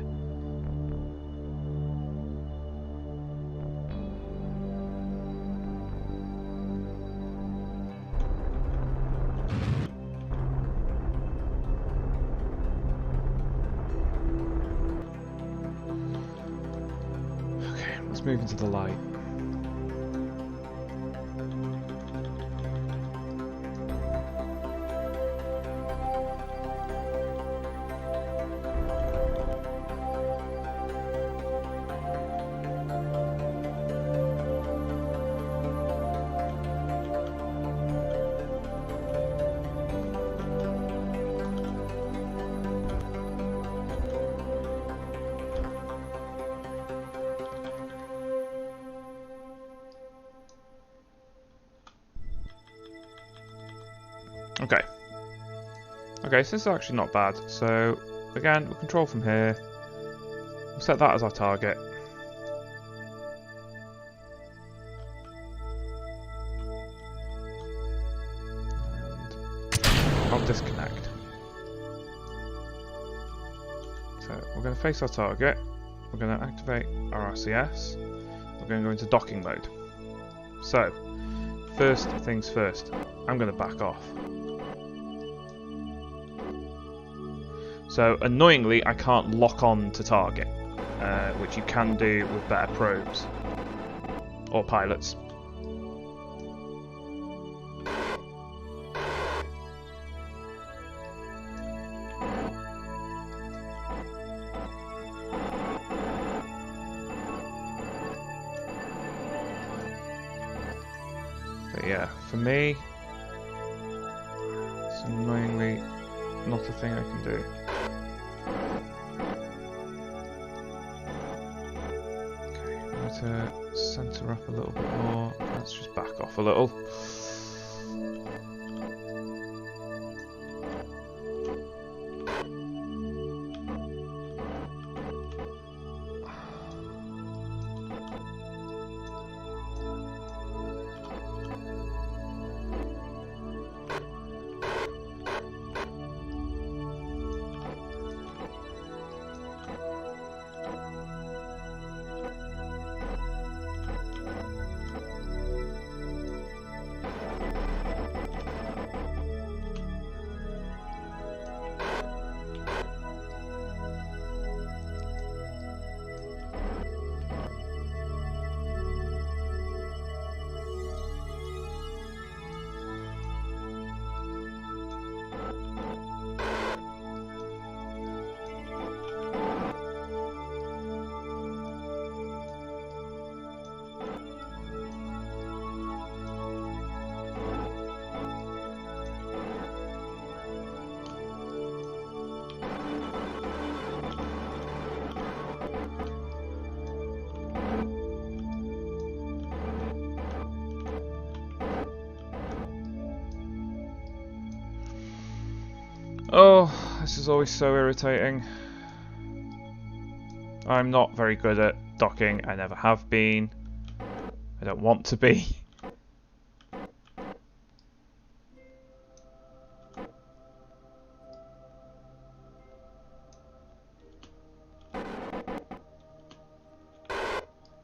[SPEAKER 1] Move into the light. Okay. Okay, so this is actually not bad. So, again, we'll control from here. We'll set that as our target. And I'll disconnect. So, we're going to face our target. We're going to activate our RCS. We're going to go into docking mode. So, first things first, I'm going to back off. So, annoyingly, I can't lock on to target, which you can do with better probes or pilots. But yeah, for me, it's annoyingly not a thing I can do. Okay, I need to centre up a little bit more. Let's just back off a little. Oh, this is always so irritating. I'm not very good at docking. I never have been. I don't want to be.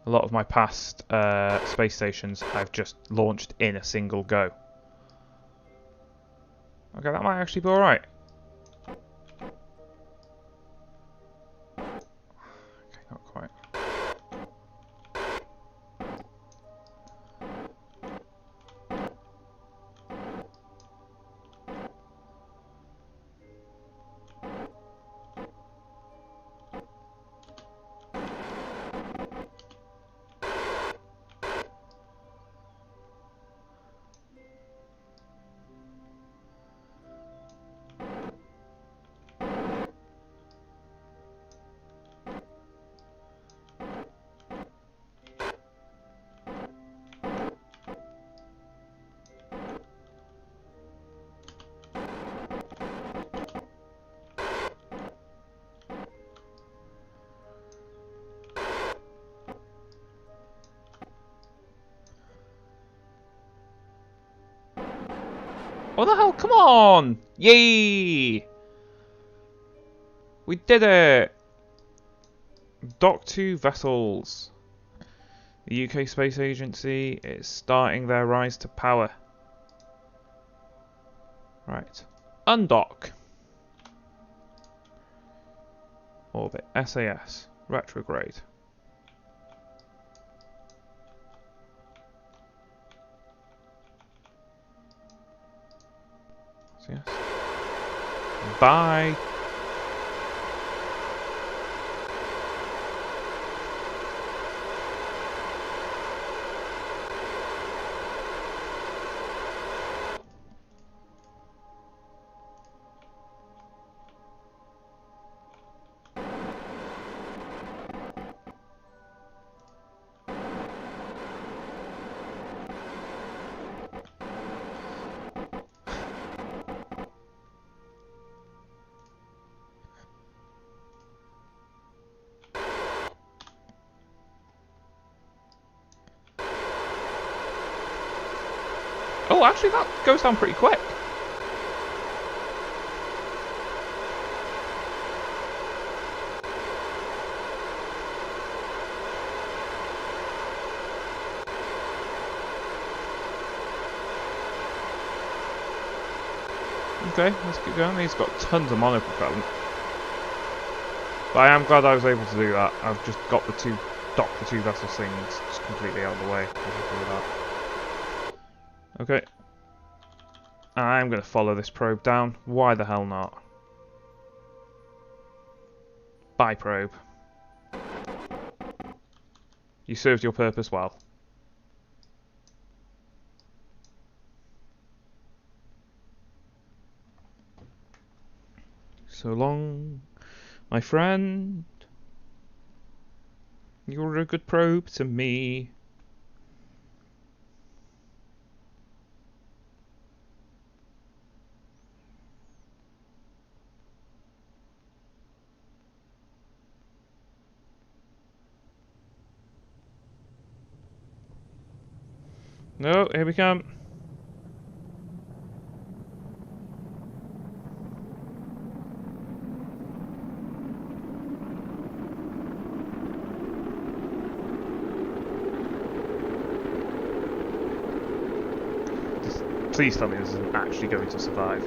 [SPEAKER 1] A lot of my past space stations I've just launched in a single go. Okay, that might actually be alright. Okay, not quite. What the hell? Come on! Yay! We did it! Dock 2 vessels. The UK Space Agency is starting their rise to power. Right. Undock. Orbit. SAS. Retrograde. Yes. Bye. Oh, actually, that goes down pretty quick. Okay, let's keep going. He's got tons of monopropellant. But I am glad I was able to do that. I've just got the two vessels things just completely out of the way. I'm happy with that. Okay. I'm going to follow this probe down. Why the hell not? Bye, probe. You served your purpose well. So long, my friend. You're a good probe to me. No, here we come. Please tell me this isn't actually going to survive.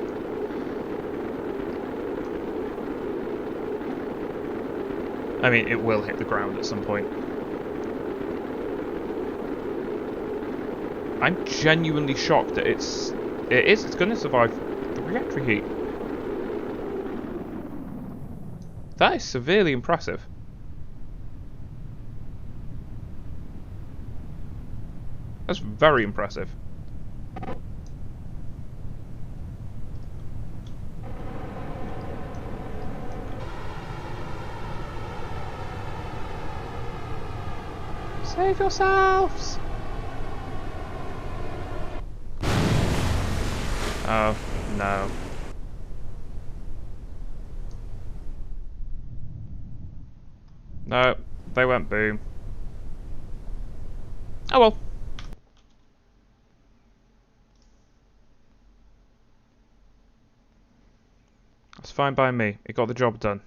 [SPEAKER 1] I mean, it will hit the ground at some point. I'm genuinely shocked that it's going to survive the reactor heat. That is severely impressive. That's very impressive. Save yourselves! Oh, no. No, they went boom. Oh well. That's fine by me. It got the job done.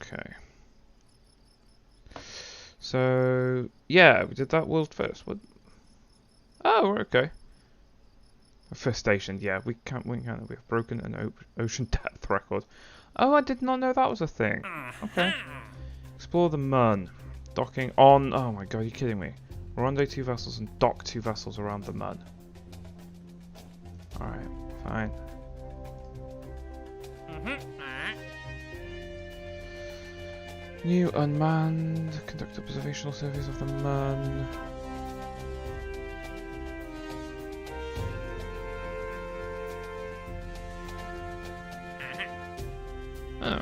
[SPEAKER 1] Okay. So yeah, we did that world first. What? Oh, okay. First station. Yeah, we've broken an ocean depth record. Oh, I did not know that was a thing. Okay. Explore the Mun. Docking on. Oh my god, are you kidding me? Rendezvous 2 vessels and dock 2 vessels around the Mun. Alright, fine. New unmanned. Conduct observational surveys of the Mun. Oh.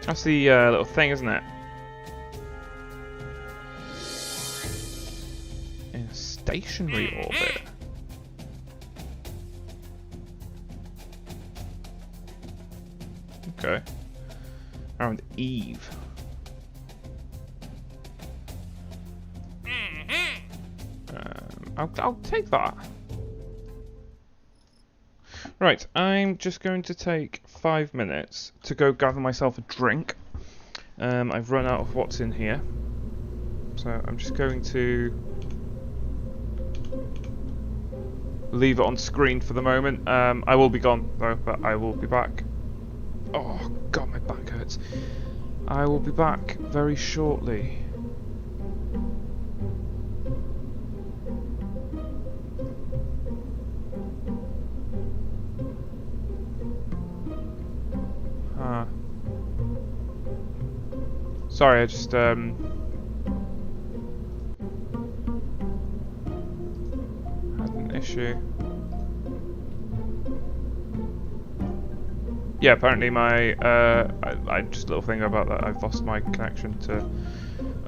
[SPEAKER 1] That's the little thing, isn't it? In a stationary orbit. Okay. Around Eve. I'll take that. Right, I'm just going to take 5 minutes to go gather myself a drink. I've run out of what's in here. So I'm just going to leave it on screen for the moment. I will be gone though, but I will be back. Oh god, my back hurts. I will be back very shortly. Sorry, I just had an issue. Yeah, apparently my I just a little thing about that. I've lost my connection to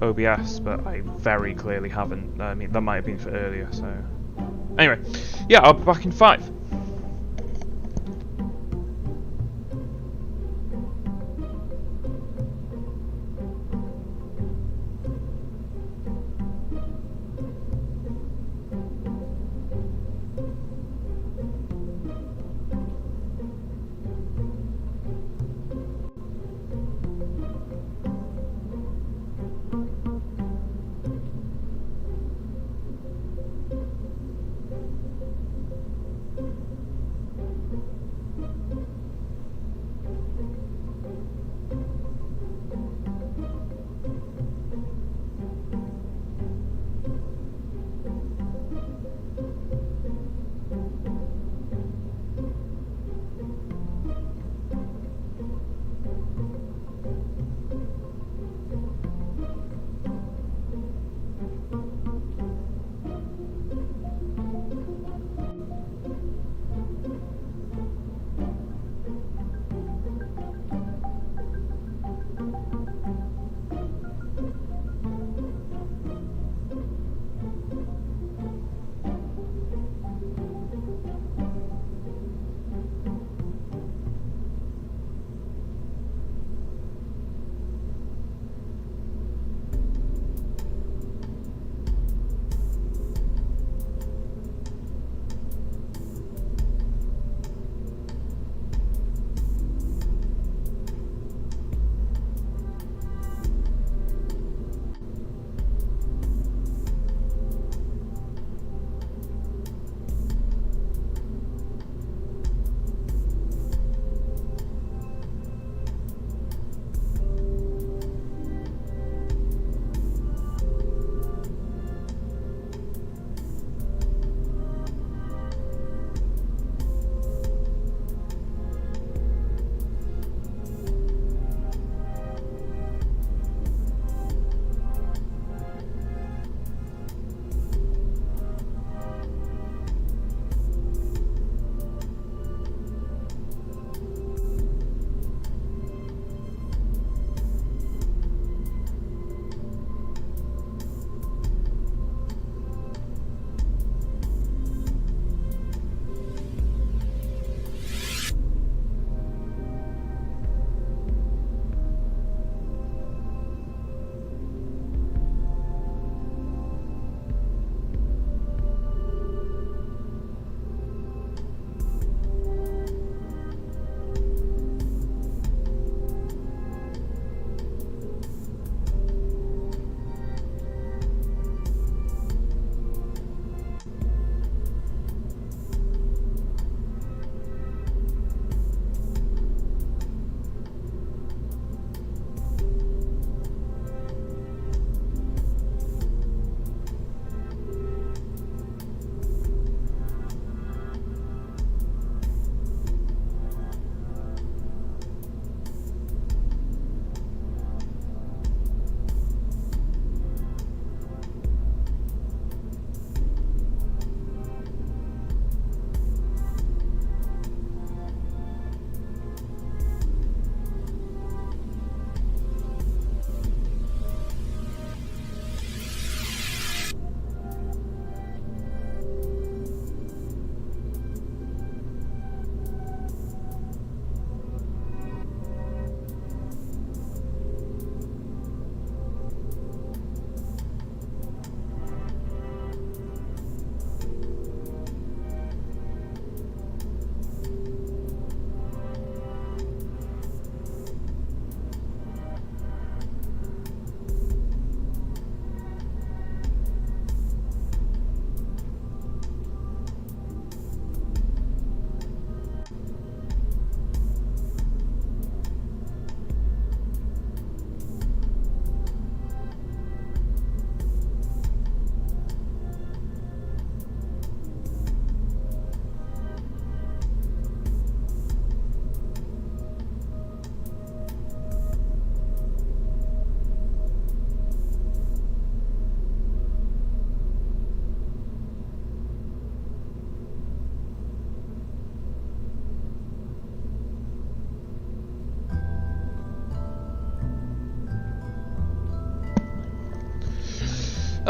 [SPEAKER 1] OBS, but I very clearly haven't. I mean, that might have been for earlier. So anyway, yeah, I'll be back in 5.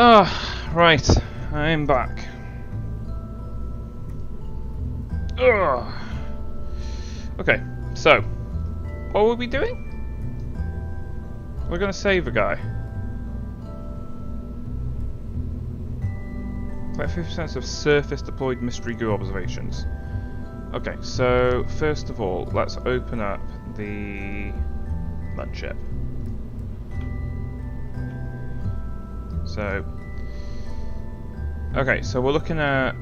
[SPEAKER 1] Ah, right. I'm back. Ugh. Okay, so what were we doing? We're gonna save a guy. Like 50% of surface deployed mystery goo observations. Okay, so first of all, let's open up the mudship. So, okay, so we're looking at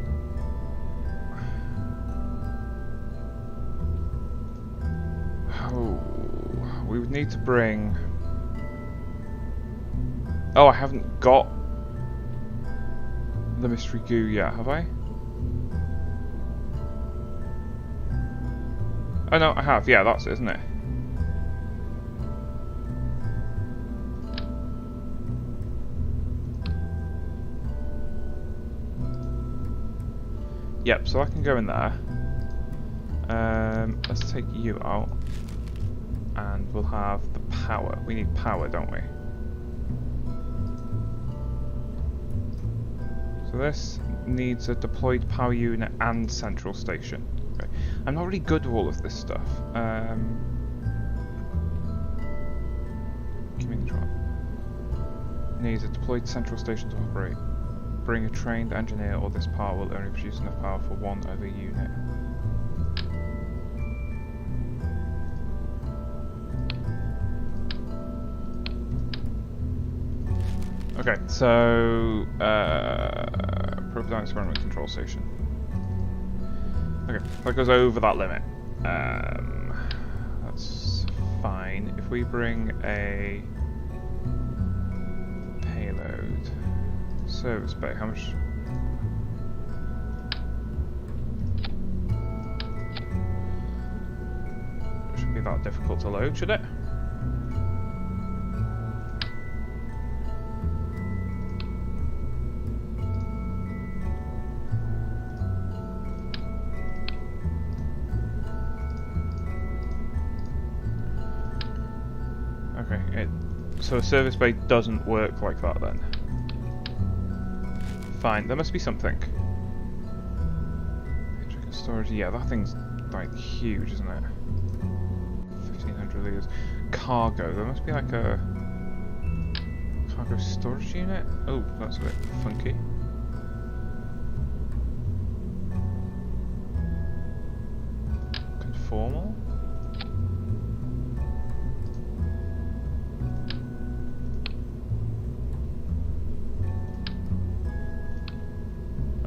[SPEAKER 1] we would need to bring. Oh, I haven't got the mystery goo yet, have I? Oh no, I have. Yeah, that's it, isn't it? Yep, so I can go in there. Let's take you out. And we'll have the power. We need power, don't we? So this needs a deployed power unit and central station. Okay. I'm not really good with all of this stuff. Communitron. Needs a deployed central station to operate. Bring a trained engineer or this part will only produce enough power for one other unit. Okay, so probe experiment control station. Okay, that goes over that limit. That's fine. If we bring a payload service bay, how much? It shouldn't be that difficult to load, should it? So a service bay doesn't work like that then. Fine, there must be something. Chicken storage, yeah, that thing's like huge, isn't it? 1500 litres. Cargo, there must be like a cargo storage unit? Oh, that's a bit funky. Conformal?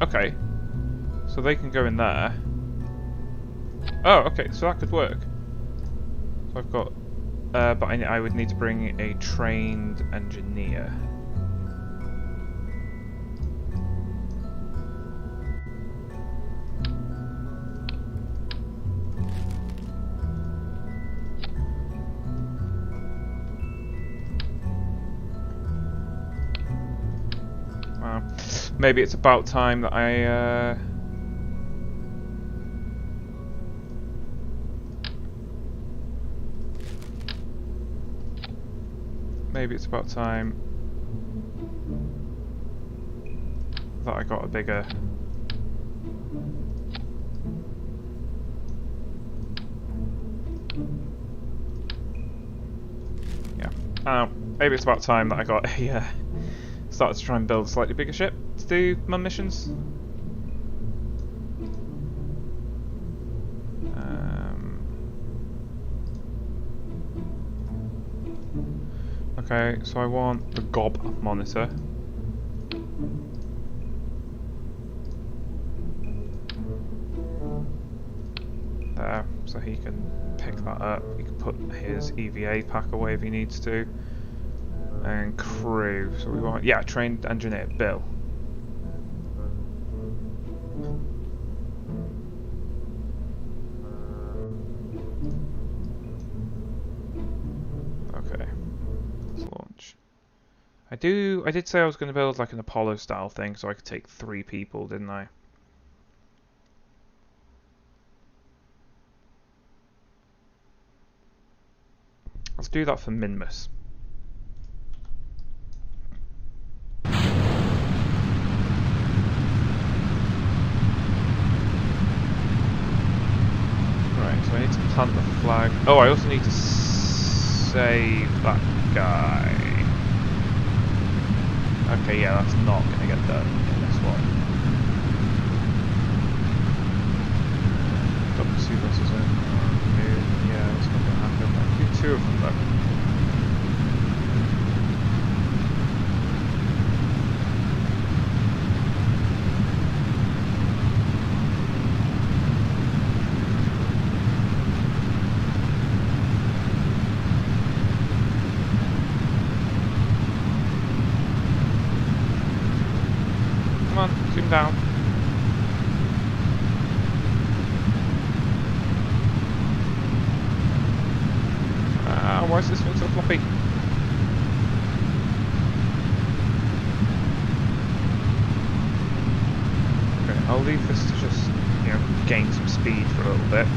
[SPEAKER 1] Okay, so they can go in there. Oh, okay, so that could work. So I've got, but I would need to bring a trained engineer. Wow. Maybe it's about time that I maybe it's about time that I got a bigger maybe it's about time that I got a started to try and build a slightly bigger ship to do my missions. Okay, so I want the gob monitor. There, so he can pick that up. He can put his EVA pack away if he needs to. And crew, so we want, yeah, trained engineer, Bill. Okay, let's launch. I did say I was going to build like an Apollo style thing so I could take 3 people, didn't I? Let's do that for Minmus. plant the flag. Oh, I also need to save that guy. Okay, yeah, that's not going to get done in this one. Double sea vessels in. Yeah, that's not going to happen. I can do 2 of them though. Zoom down. Why is this thing so floppy? Okay, I'll leave this to just, you know, gain some speed for a little bit.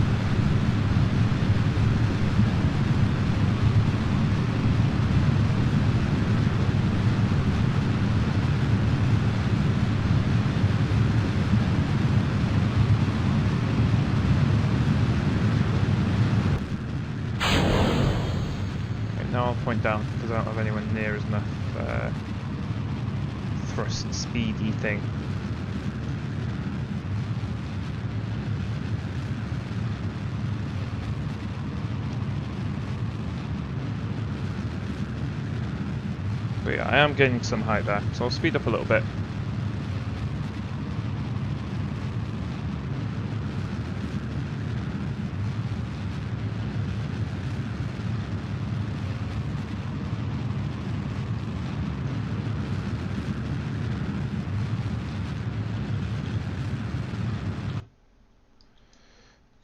[SPEAKER 1] Now I'll point down because I don't have anywhere near as enough thrust speedy thing. But yeah, I am getting some height there, so I'll speed up a little bit.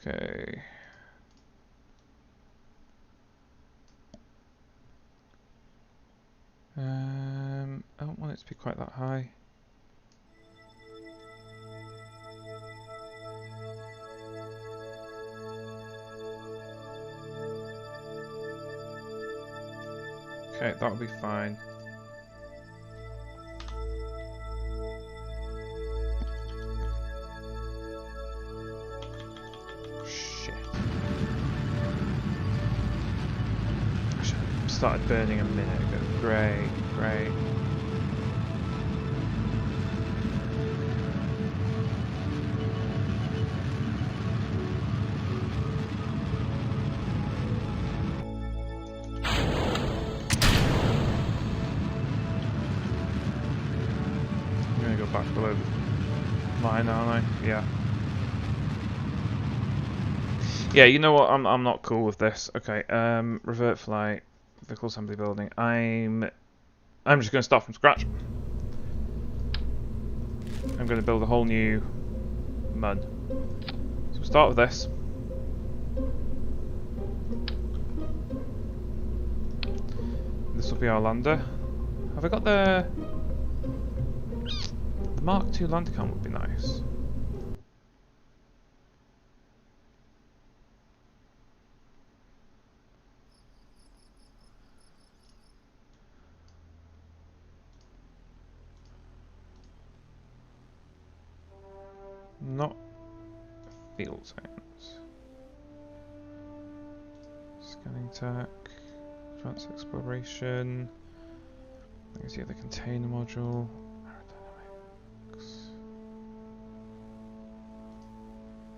[SPEAKER 1] Okay. I don't want it to be quite that high. Okay, that'll be fine. Shit. I should have started burning a minute ago. Great, great. Back below the line, aren't I? Yeah. Yeah, you know what? I'm not cool with this. Okay. Revert flight, vehicle assembly building. I'm just going to start from scratch. I'm going to build a whole new MUN. So we'll start with this. This will be our lander. Have I got the Mark II lander cam would be nice. Not field science. Scanning tech, advanced exploration. I can see the container module.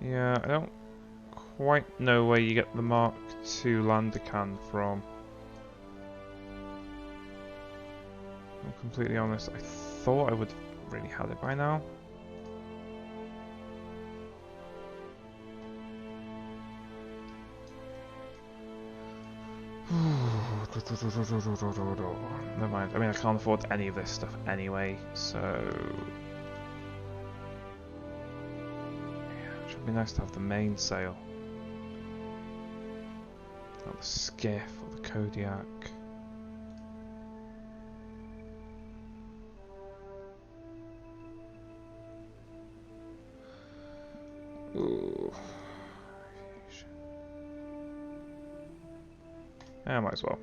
[SPEAKER 1] Yeah, I don't quite know where you get the Mark II lander can from. I'm completely honest, I thought I would have really had it by now. Never mind, I mean I can't afford any of this stuff anyway, so... It'd be nice to have the mainsail. Or the skiff, or the Kodiak. Ooh. I might as well.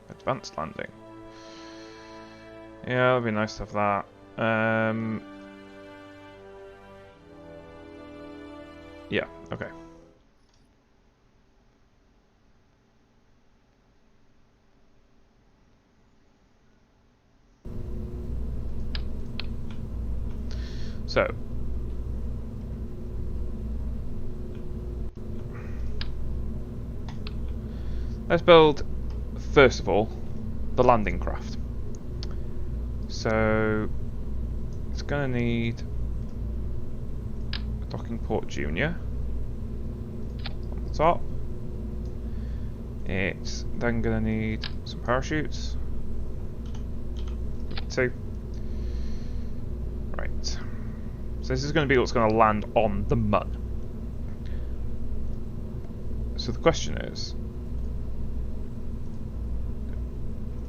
[SPEAKER 1] Advanced landing. Yeah, it'd be nice to have that. Yeah, okay. So, let's build, first of all, the landing craft. So, it's going to need a docking port junior on the top. It's then going to need some parachutes. 2. Right. So this is going to be what's going to land on the mud. So the question is,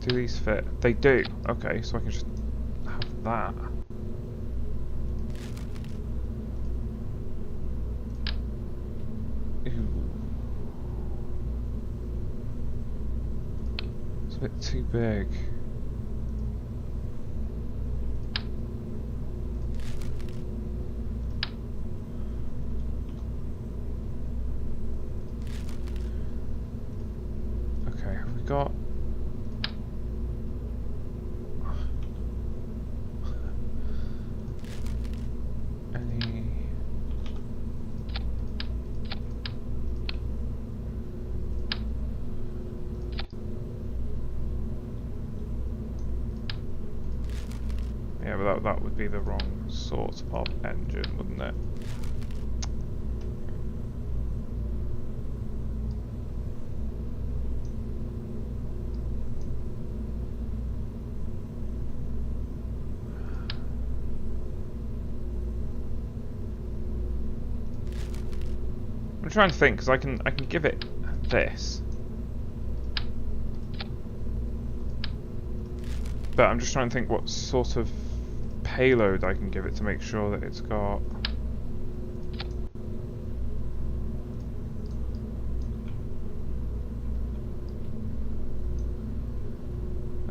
[SPEAKER 1] do these fit? They do. Okay, so I can just have that. Ooh. It's a bit too big. Okay, have we got... any... Yeah, but that would be the wrong sort of engine, wouldn't it? I'm trying to think, because I can give it this. But I'm just trying to think what sort of payload I can give it to make sure that it's got...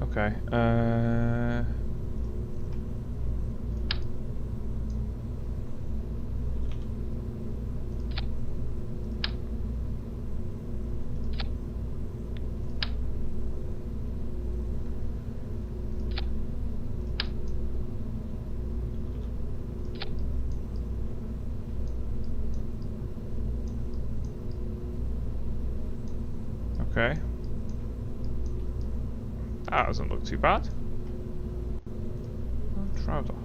[SPEAKER 1] Okay, okay. That doesn't look too bad. Oh, shroud off.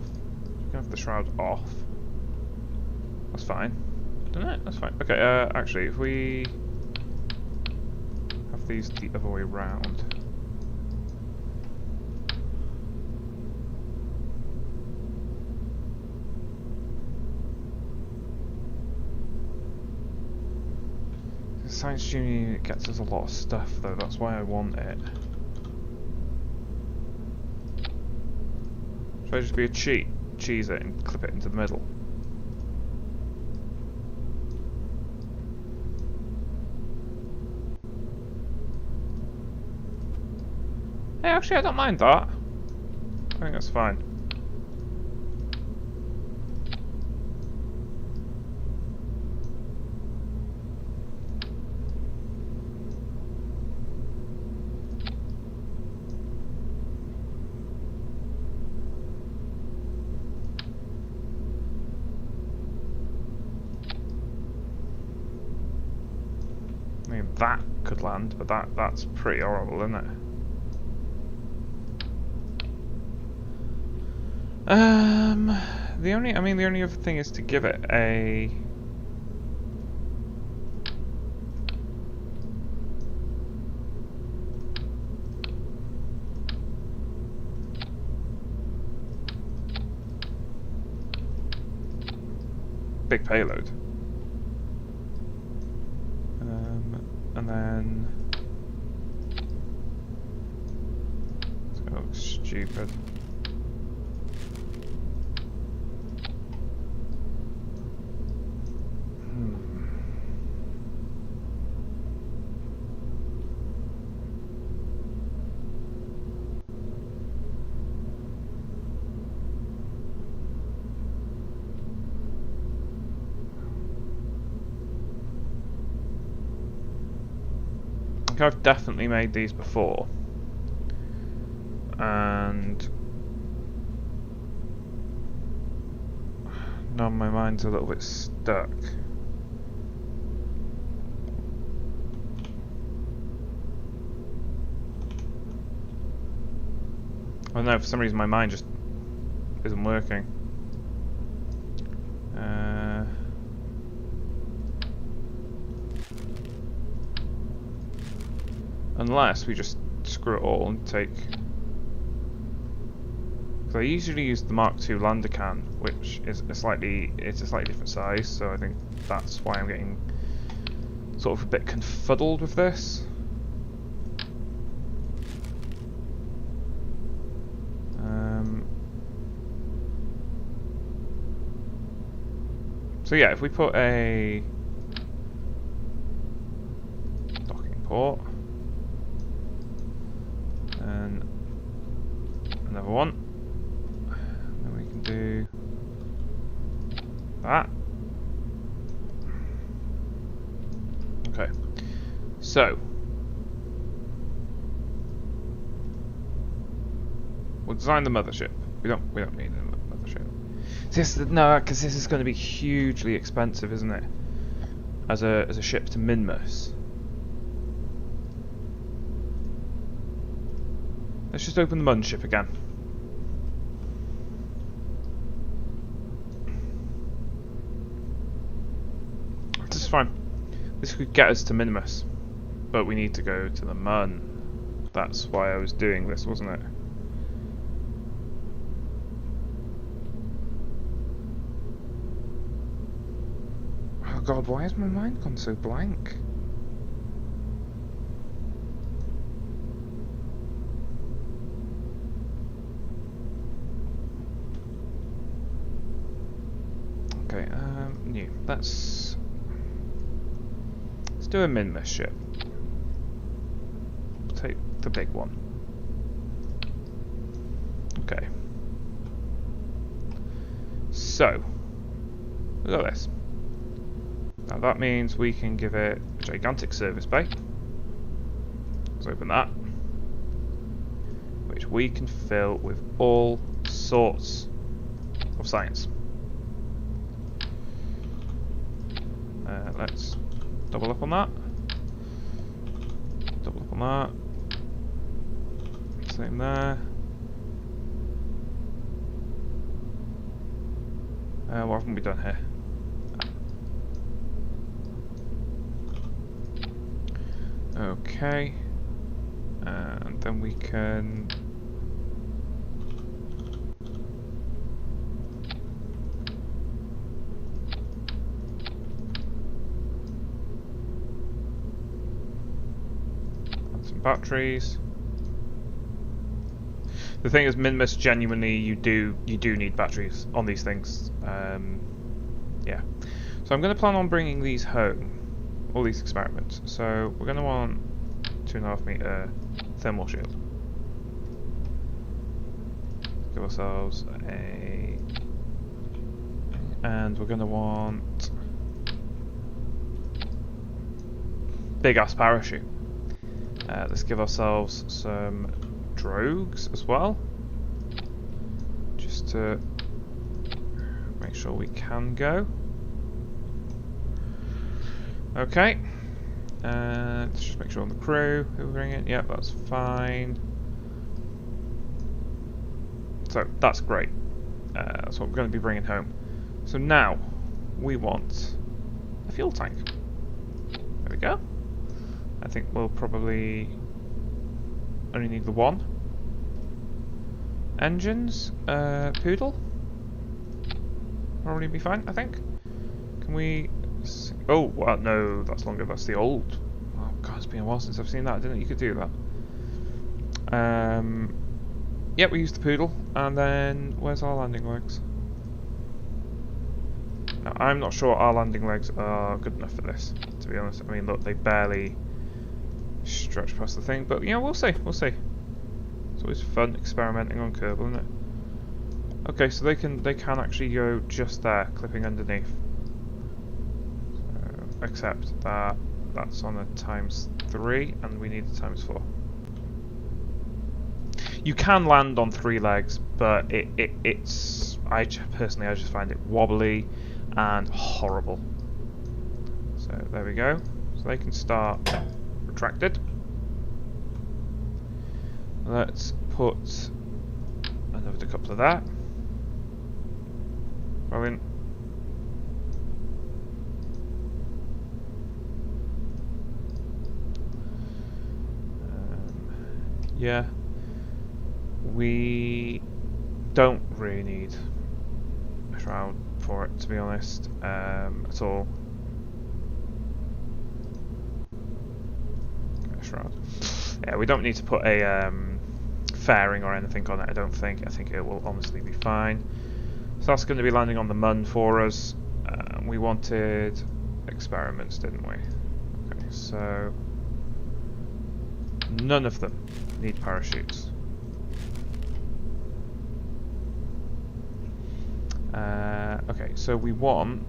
[SPEAKER 1] You can have the shroud off. That's fine. Isn't it? That's fine. Okay, actually, if we have these the other way round. The Science Junior unit gets us a lot of stuff, though. That's why I want it. Should I just be a cheese it and clip it into the middle? Hey, actually, I don't mind that. I think that's fine. I mean, that could land, but that's pretty horrible, isn't it? The only other thing is to give it a... big payload. And then... it's gonna look stupid. think I've definitely made these before. And now my mind's a little bit stuck. I don't know, for some reason my mind just isn't working. Unless we just screw it all and take... Because I usually use the Mark II lander can, which is a slightly different size, so I think that's why I'm getting sort of a bit confuddled with this. So yeah, if we put a docking port and another one, then we can do that. Okay, so we'll design the mothership. We don't need a mothership. No, because this is going to be hugely expensive, isn't it? As a ship to Minmus. Let's just open the mothership again. This is fine. This could get us to Minmus, but we need to go to the Mun. That's why I was doing this, wasn't it? Oh god, why has my mind gone so blank? Okay, new. Let's do a Minmus ship. Take the big one. Okay. So, look at this. Now that means we can give it a gigantic service bay. Let's open that. Which we can fill with all sorts of science. Let's double up on that. Double up on that. Same there. What haven't we done here? Okay, and then we can add some batteries. The thing is, Minmus, genuinely, you do need batteries on these things. Yeah, so I'm going to plan on bringing these home. All these experiments. So we're going to want 2.5 meter thermal shield. Give ourselves a, and we're going to want big ass parachute. Let's give ourselves some drogues as well, just to make sure we can go. Okay, let's just make sure on the crew who we're bringing. Yeah, that's fine. So that's great. That's what we're going to be bringing home. So now we want a fuel tank. There we go. I think we'll probably only need the one. Engines, Poodle. Probably be fine, I think. Can we? Oh, no, that's longer. That's the old. Oh god, it's been a while since I've seen that. Didn't know you could do that. Yeah, we use the Poodle, and then where's our landing legs? Now, I'm not sure our landing legs are good enough for this, to be honest. I mean, look, they barely stretch past the thing, but we'll see. We'll see. It's always fun experimenting on Kerbal, isn't it? Okay, so they can actually go just there, clipping underneath. Except that that's on a ×3, and we need a ×4. You can land on 3 legs, but it's personally I just find it wobbly and horrible. So there we go. So they can start retracted. Let's put another decoupler there. Brilliant. Yeah. We don't really need a shroud for it, to be honest, at all. A shroud. Yeah, we don't need to put a fairing or anything on it, I don't think. I think it will honestly be fine. So that's going to be landing on the Mun for us. We wanted experiments, didn't we? Okay, so none of them need parachutes. Okay, so we want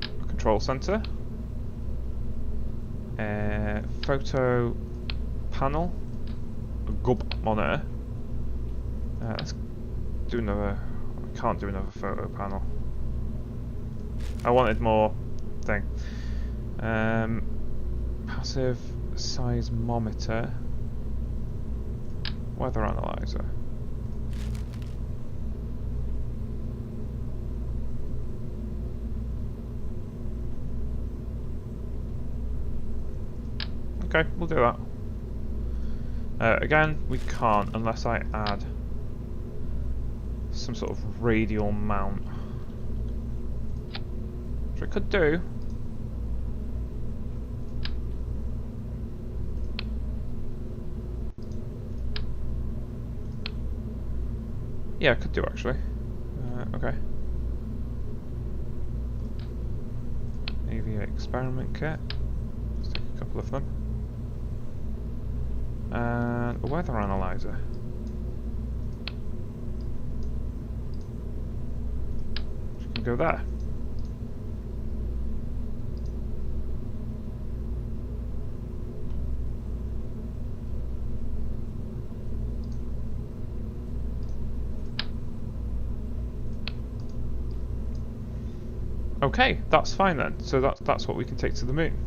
[SPEAKER 1] a control center, a photo panel, a GUB monitor. Let's do another. I can't do another photo panel. I wanted more thing. Passive seismometer, weather analyzer. Okay, we'll do that. Again, we can't unless I add some sort of radial mount, which I could do. Yeah, I could do actually. Okay. AVA experiment kit. Let's take a couple of them. And a weather analyzer. Which can go there. Okay, that's fine then. So that's what we can take to the moon.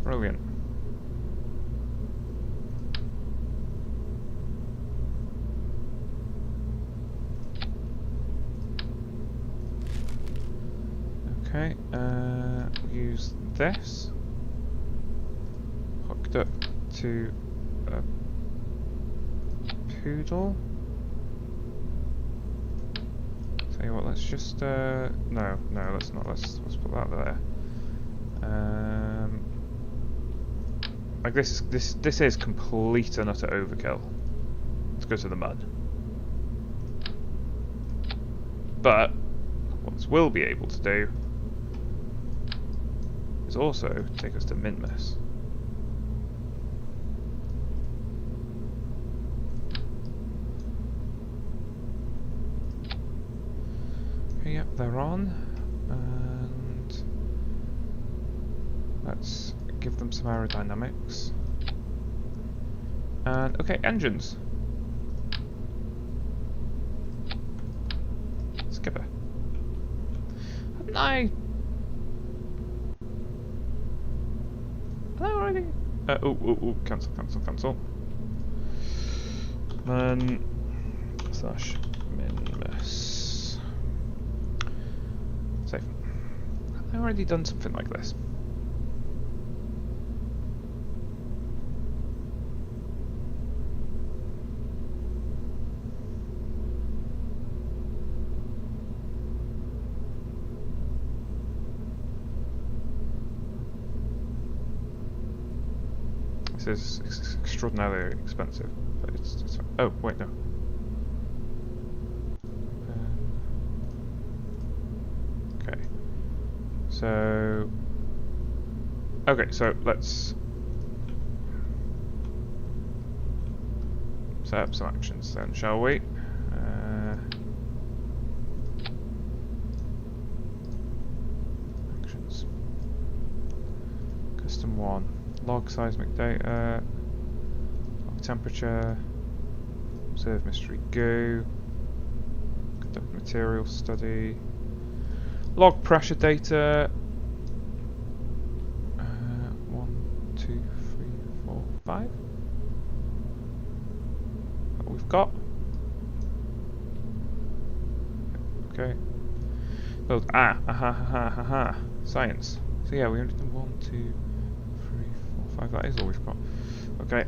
[SPEAKER 1] Brilliant. Okay, we'll use this hooked up to a poodle. Tell you what, let's just no, let's not. Let's put that there. Like this is complete and utter overkill. Let's go to the mud. But what this will be able to do is also take us to Minmus. Okay, yep, they're on, and let's give them some aerodynamics. And okay, engines. Skipper. Haven't I already? Cancel. Slash Minmus. Save. Have I already done something like this? This is extraordinarily expensive, but it's fine. Oh, wait, no. Okay. So let's set up some actions then, shall we? System 1. Log seismic data. Log temperature. Observe mystery goo. Conduct material study. Log pressure data. 1, 2, 3, 4, 5. What we've got. Okay. Build. Science. So yeah, we only done 1, 2, 3, 4, 5. That is all we've got. Okay.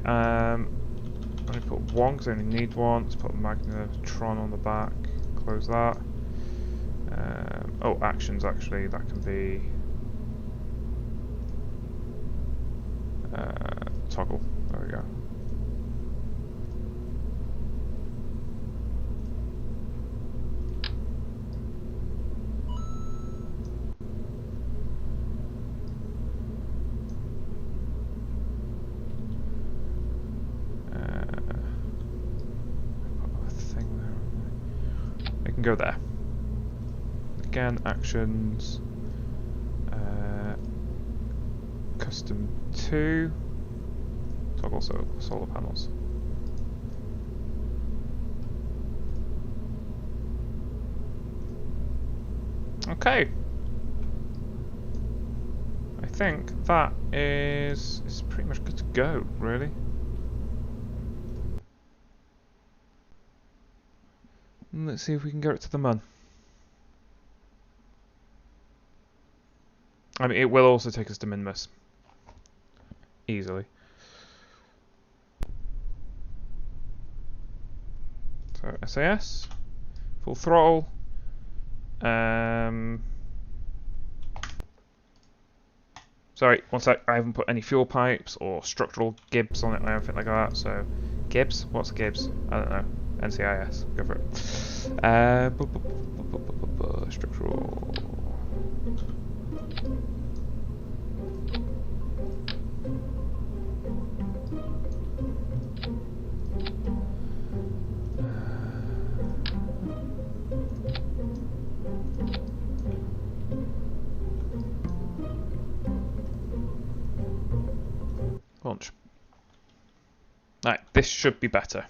[SPEAKER 1] Only put one because I only need one. Let's put a magnetron on the back. Close that. Oh, actions actually. That can be toggle. There we go. Go there. Again, actions. Custom 2. Toggle solar panels. Okay. I think that is pretty much good to go, really. Let's see if we can get it to the Mun. I mean, it will also take us to Minmus. Easily. So, SAS. Full throttle. Sorry, one sec. I haven't put any fuel pipes or structural gibs on it or anything like that. So, gibs? What's gibs? I don't know. NCIS. Go for it. Structural. Launch. Right, this should be better.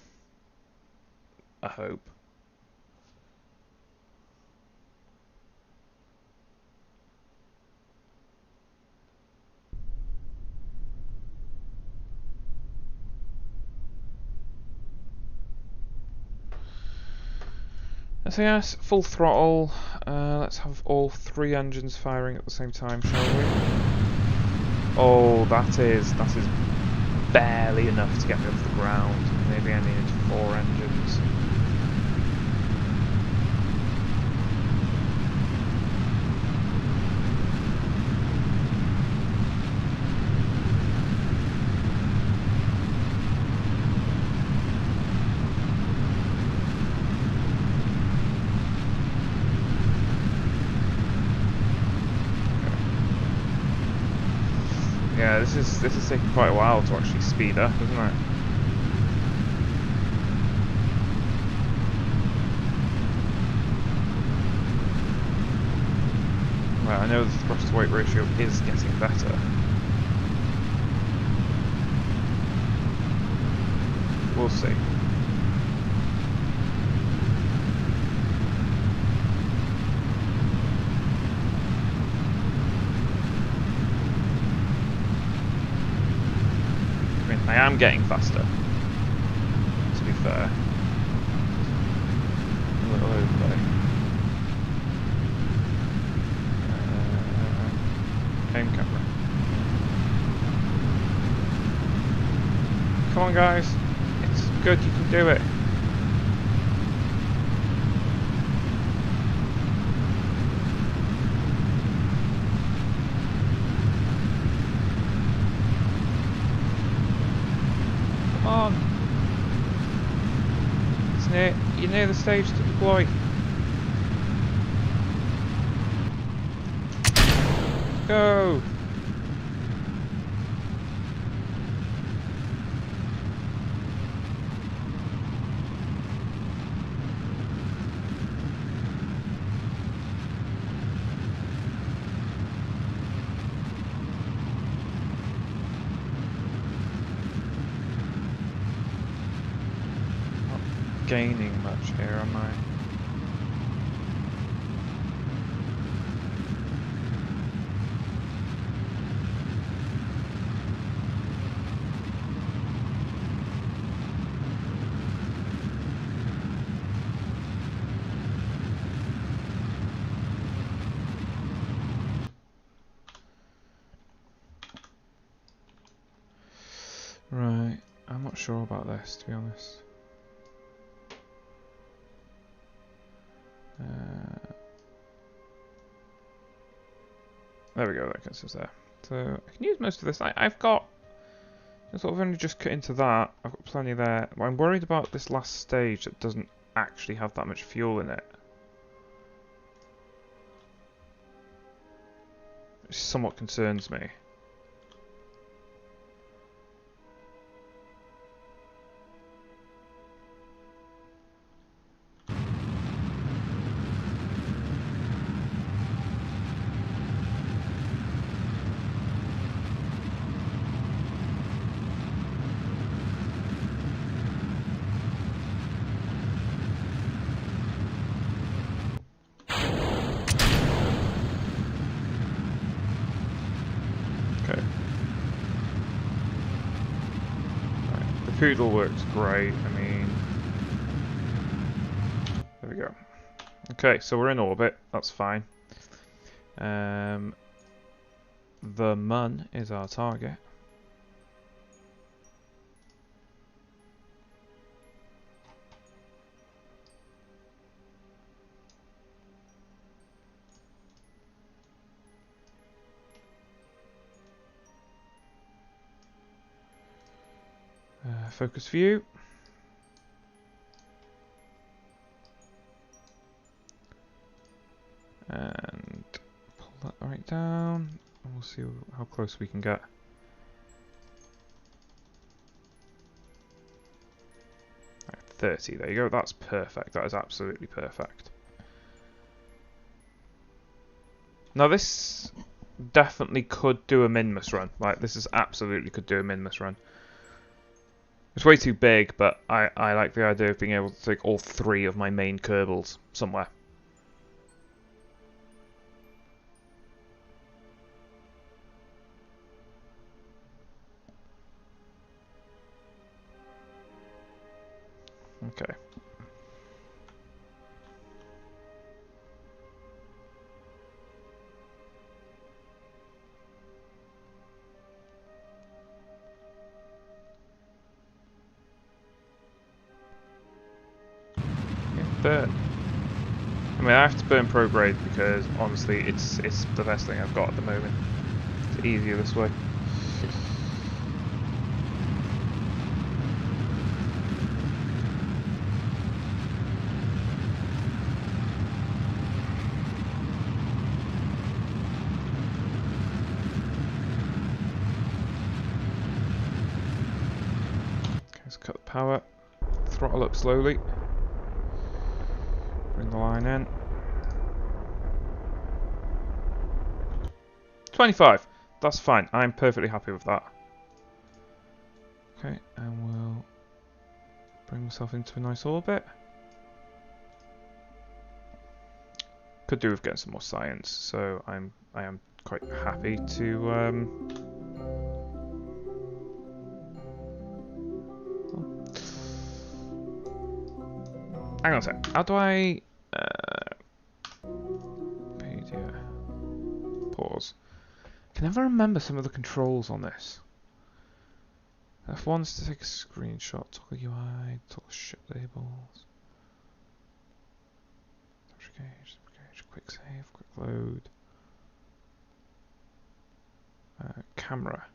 [SPEAKER 1] I hope. SAS, full throttle. Let's have all 3 engines firing at the same time, shall we? Oh, that is barely enough to get me off the ground. Maybe I needed 4 engines. Yeah, this is taking quite a while to actually speed up, isn't it? Well, I know the thrust to weight ratio is getting better. We'll see. I am getting faster, to be fair. A little overlay. Aim camera. Come on guys, it's good, you can do it. On. You're near the stage to deploy. Go! gaining much here, am I? Right, I'm not sure about this, to be honest. There we go, that gets us there. So, I can use most of this. I've got... sort of only just cut into that. I've got plenty there. I'm worried about this last stage that doesn't actually have that much fuel in it. Which somewhat concerns me. Okay. Right. The poodle works great. I mean... there we go. Okay, so we're in orbit. That's fine. The Mun is our target. Focus view. And pull that right down. And we'll see how close we can get. Right, 30, there you go. That's perfect. That is absolutely perfect. Now this definitely could do a Minmus run. Like, this is absolutely could do a Minmus run. It's way too big, but I like the idea of being able to take all 3 of my main Kerbals somewhere. Okay. Burn. I mean, I have to burn prograde because honestly, it's the best thing I've got at the moment. It's easier this way. Okay, let's cut the power. Throttle up slowly. Bring the line in. 25. That's fine. I'm perfectly happy with that. Okay, and we'll bring myself into a nice orbit. Could do with getting some more science, so I am quite happy to hang on a sec. How do I media pause? I can never remember some of the controls on this. F1's to take a screenshot, toggle UI, toggle ship labels. Gauge, quick save, quick load. Camera.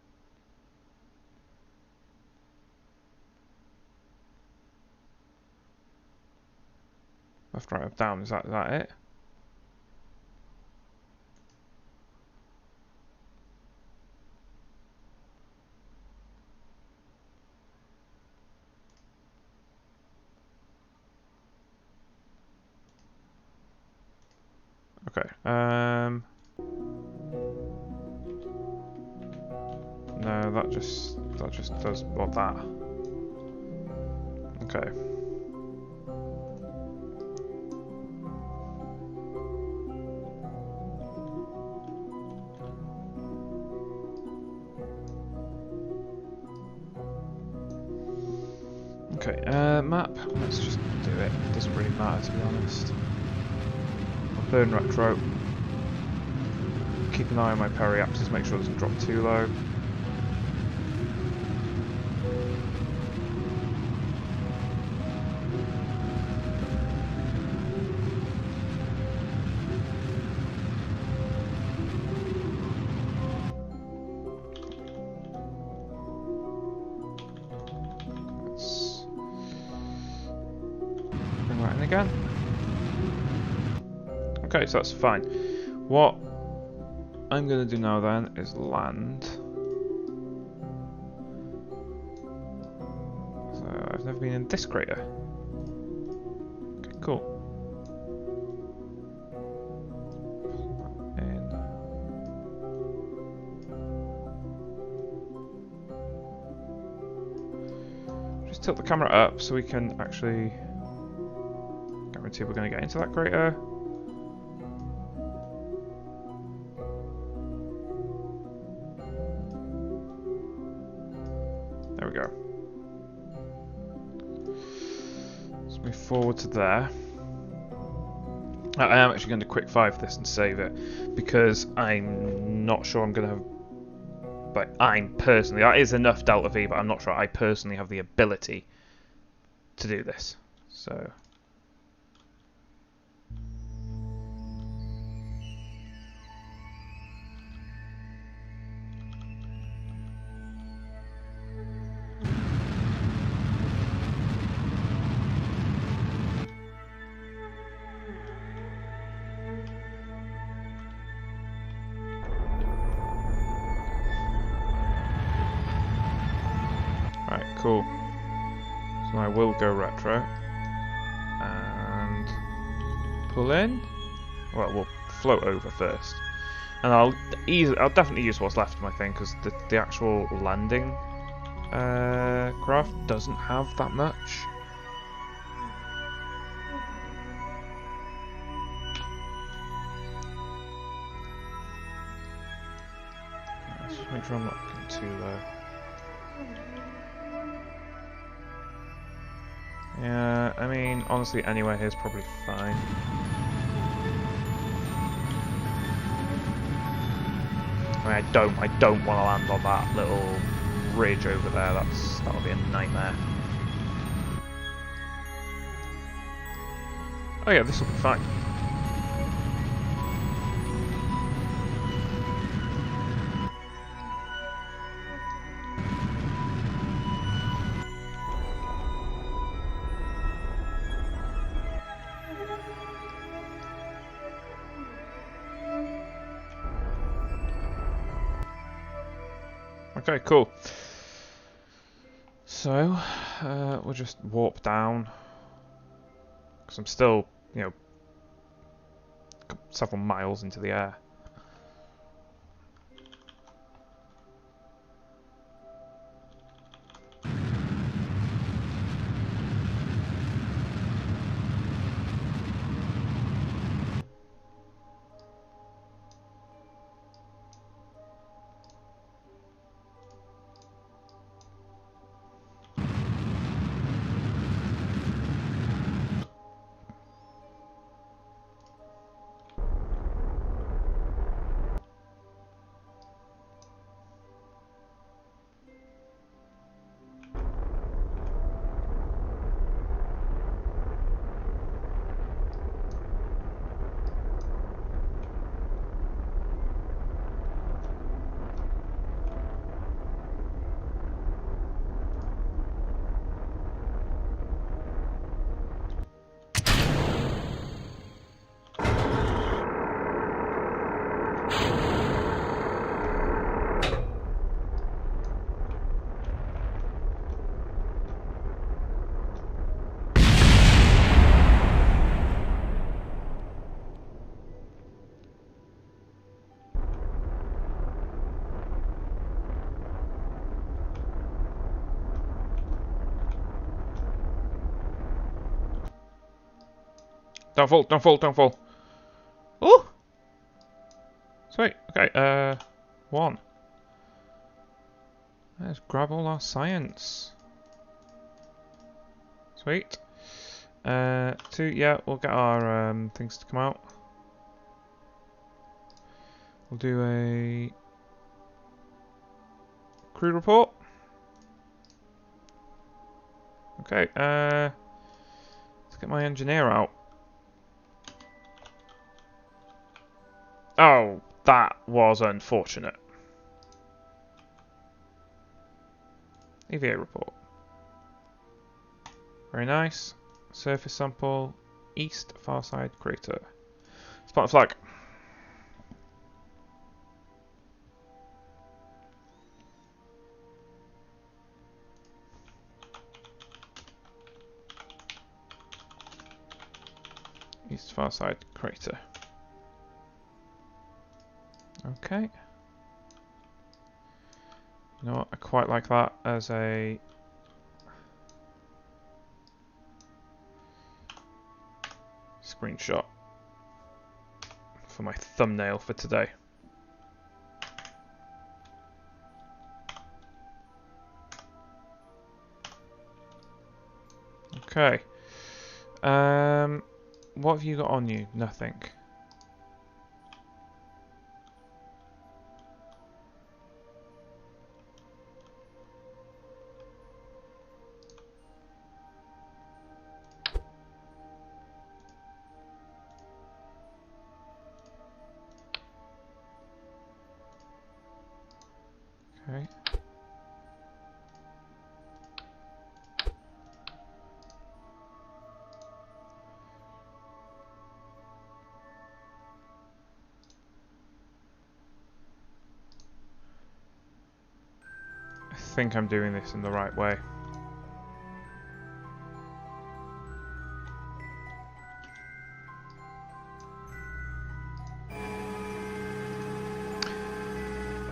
[SPEAKER 1] Left, right, up, down. Is that it? Okay. No, that just does what that. Okay. Okay, map. Let's just do it. It doesn't really matter, to be honest. I'll burn retro. Keep an eye on my periapsis, make sure it doesn't drop too low. Right in again. Okay, so that's fine. What I'm going to do now then is land. So I've never been in this crater. Okay, cool. In. Just tilt the camera up so we can actually guarantee we're going to get into that crater. There we go. Let's move forward to there. I am actually going to quick fire this and save it because I'm not sure I'm going to have. But I'm personally, that is enough Delta V, but I'm not sure I personally have the ability to do this. So. Right, cool. So I will go retro and pull in. Well, we'll float over first, and I'll definitely use what's left of my thing because the actual landing craft doesn't have that much. Let's just make sure I'm not getting too low. Yeah, I mean, honestly, anywhere here is probably fine. I mean, I don't want to land on that little ridge over there. That'll be a nightmare. Oh yeah, this will be fine. Okay, cool. So, we'll just warp down. Because I'm still, several miles into the air. Don't fall, don't fall, don't fall. Ooh! Sweet, okay, 1. Let's grab all our science. Sweet. 2, yeah, we'll get our things to come out. We'll do a crew report. Okay, let's get my engineer out. Oh, that was unfortunate. EVA report. Very nice. Surface sample, east far side crater. Spot the flag. East far side crater. Okay. You know what? I quite like that as a screenshot for my thumbnail for today. Okay. What have you got on you? Nothing. Okay. I think I'm doing this in the right way.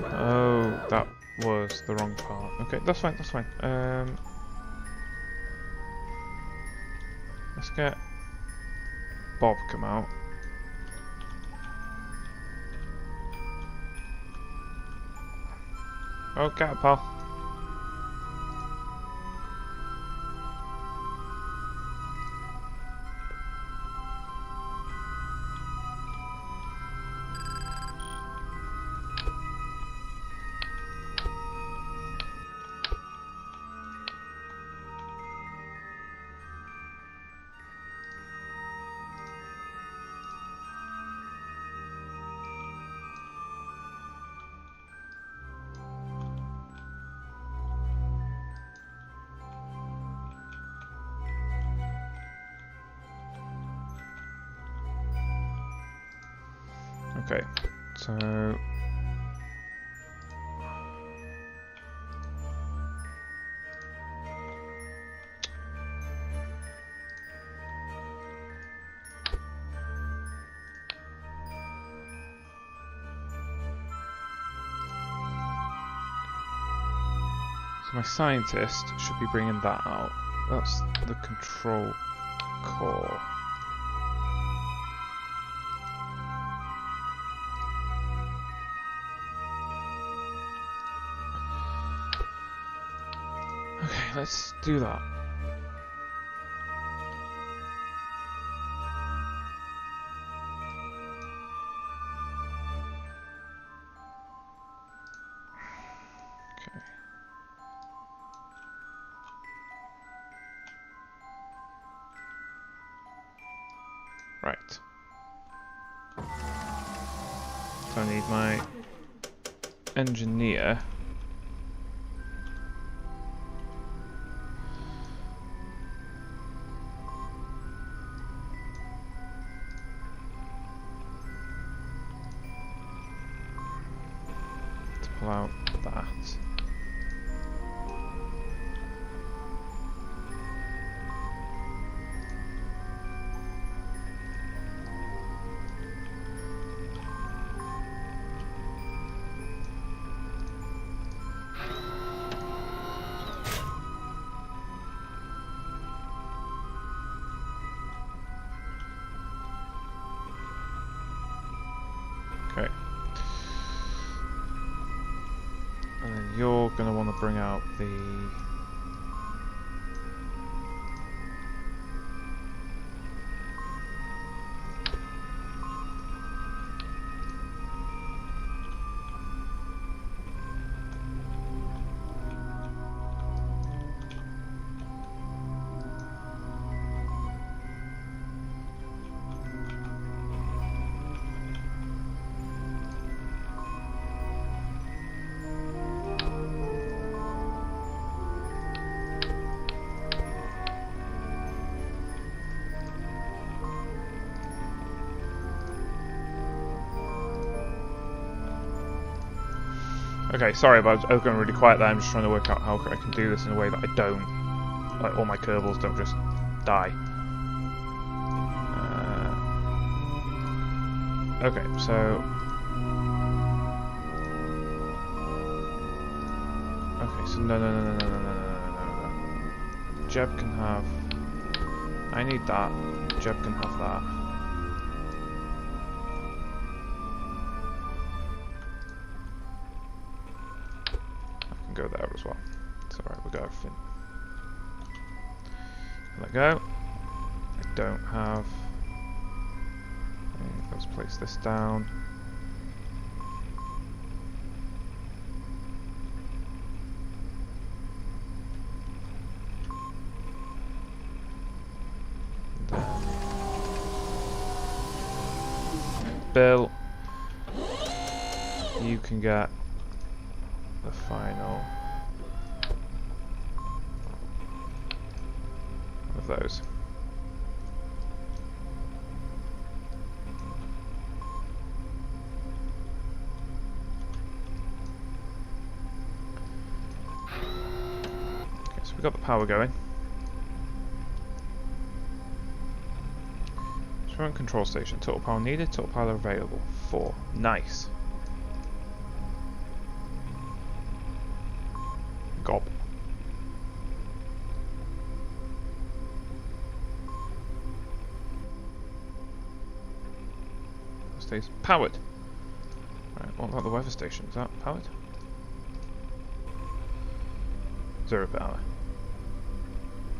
[SPEAKER 1] Oh, that was the wrong part. Okay, that's fine, that's fine. Let's get Bob come out. Oh, get it, pal. Okay, so my scientist should be bringing that out. That's the control core. Okay, let's do that. Okay. Right. So I need my engineer. To pull out that. Okay. And then you're going to want to bring out the Okay, sorry about I was going really quiet there. I'm just trying to work out how I can do this in a way that I don't, like, all my Kerbals don't just die. Okay, so... Okay, so no. Jeb can have... I need that. Jeb can have that. I can go there as well. It's alright, we got everything. Let go. I don't have... Okay, let's place this down. Bill, you can get the final of those. Okay, so we've got the power going. Current control station. Total power needed. Total power available. 4. Nice. Gob. Stays powered. Right, what about the weather station? Is that powered? 0 power.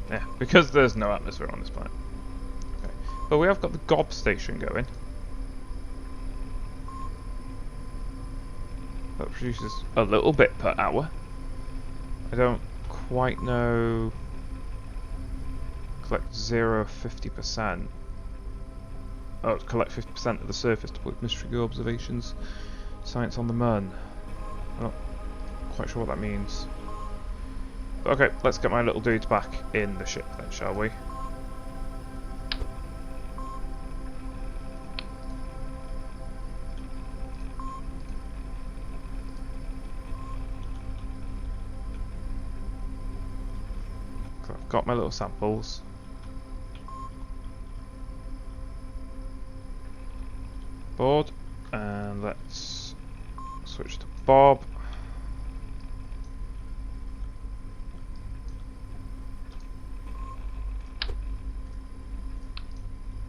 [SPEAKER 1] Yeah, because there's no atmosphere on this planet. But we have got the gob station going. That produces a little bit per hour. I don't quite know. Collect 0, 50%. Oh, collect 50% of the surface to put mystery observations. Science on the moon. I'm not quite sure what that means. But okay, let's get my little dudes back in the ship then, shall we? Got my little samples. Board, and let's switch to Bob.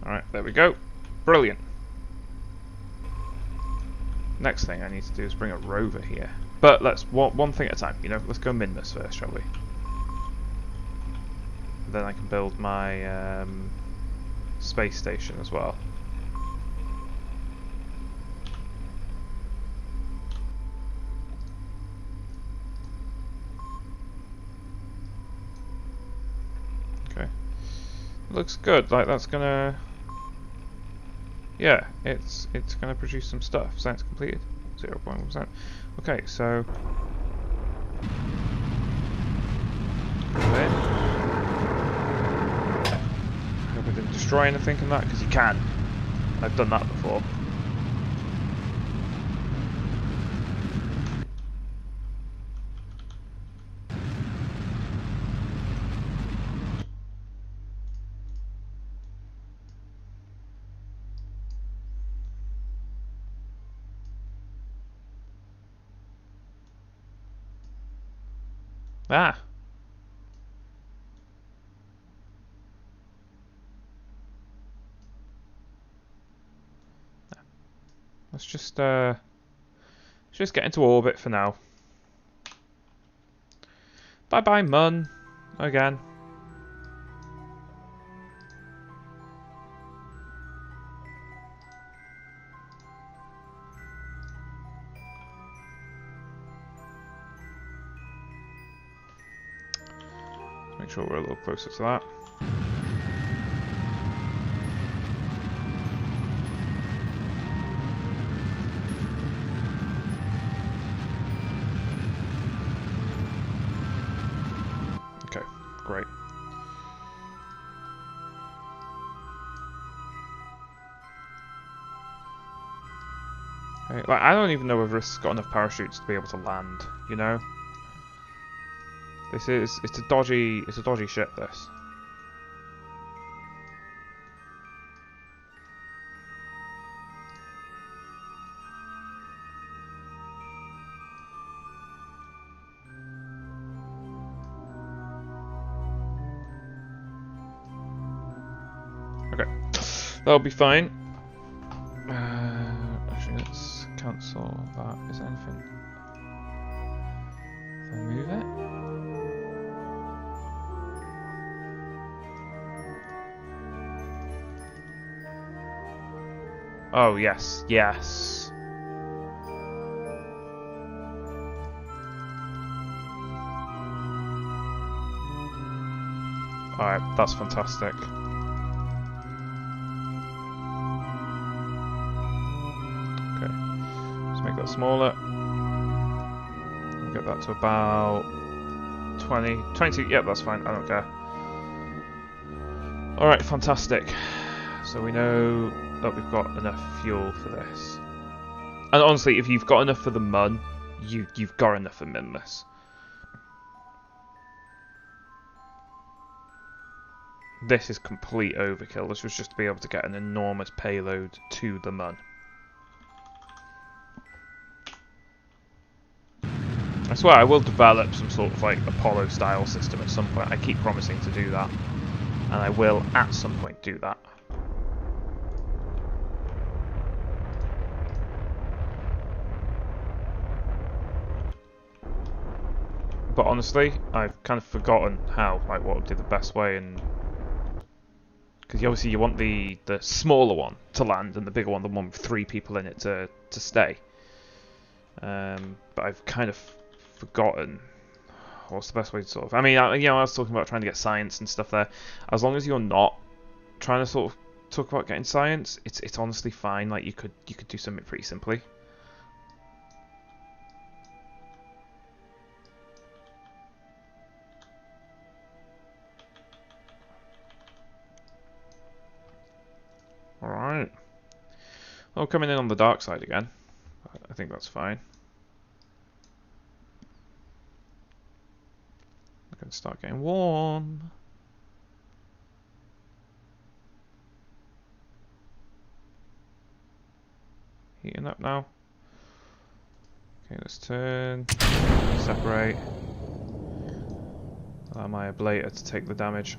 [SPEAKER 1] Alright, there we go. Brilliant. Next thing I need to do is bring a rover here. But let's, one thing at a time, you know, let's go Minmus first, shall we? Then I can build my space station as well. Okay, looks good. Like that's gonna, yeah, it's gonna produce some stuff. Science completed, 0.1%. Okay, so. Didn't destroy anything in that because you can. I've done that before. Ah. Let's just get into orbit for now. Bye bye, Mun. Again. Make sure we're a little closer to that. Okay, great. Okay, like, I don't even know whether it's got enough parachutes to be able to land, you know? It's a dodgy ship, this. Okay, that'll be fine. Actually, let's cancel that. Is there anything? If I move it? Oh, yes, yes. Alright, that's fantastic. Okay, let's make that smaller. Get that to about 22, yep, that's fine, I don't care. Alright, fantastic. So we know that we've got enough fuel for this. And honestly, if you've got enough for the Mun, you've got enough for Minless. This is complete overkill. This was just to be able to get an enormous payload to the Mun. I swear I will develop some sort of like Apollo style system at some point. I keep promising to do that. And I will at some point do that. But honestly, I've kind of forgotten how, like, what would be the best way, and because obviously you want the smaller one to land and the bigger one, the one with 3 people in it, to stay. But I've kind of forgotten what's the best way to sort of. I mean, you know, I was talking about trying to get science and stuff there. As long as you're not trying to sort of talk about getting science, it's honestly fine. Like you could do something pretty simply. Alright. Well, coming in on the dark side again. I think that's fine. I can start getting warm. Heating up now. Okay, let's turn. Separate. Allow my ablator to take the damage.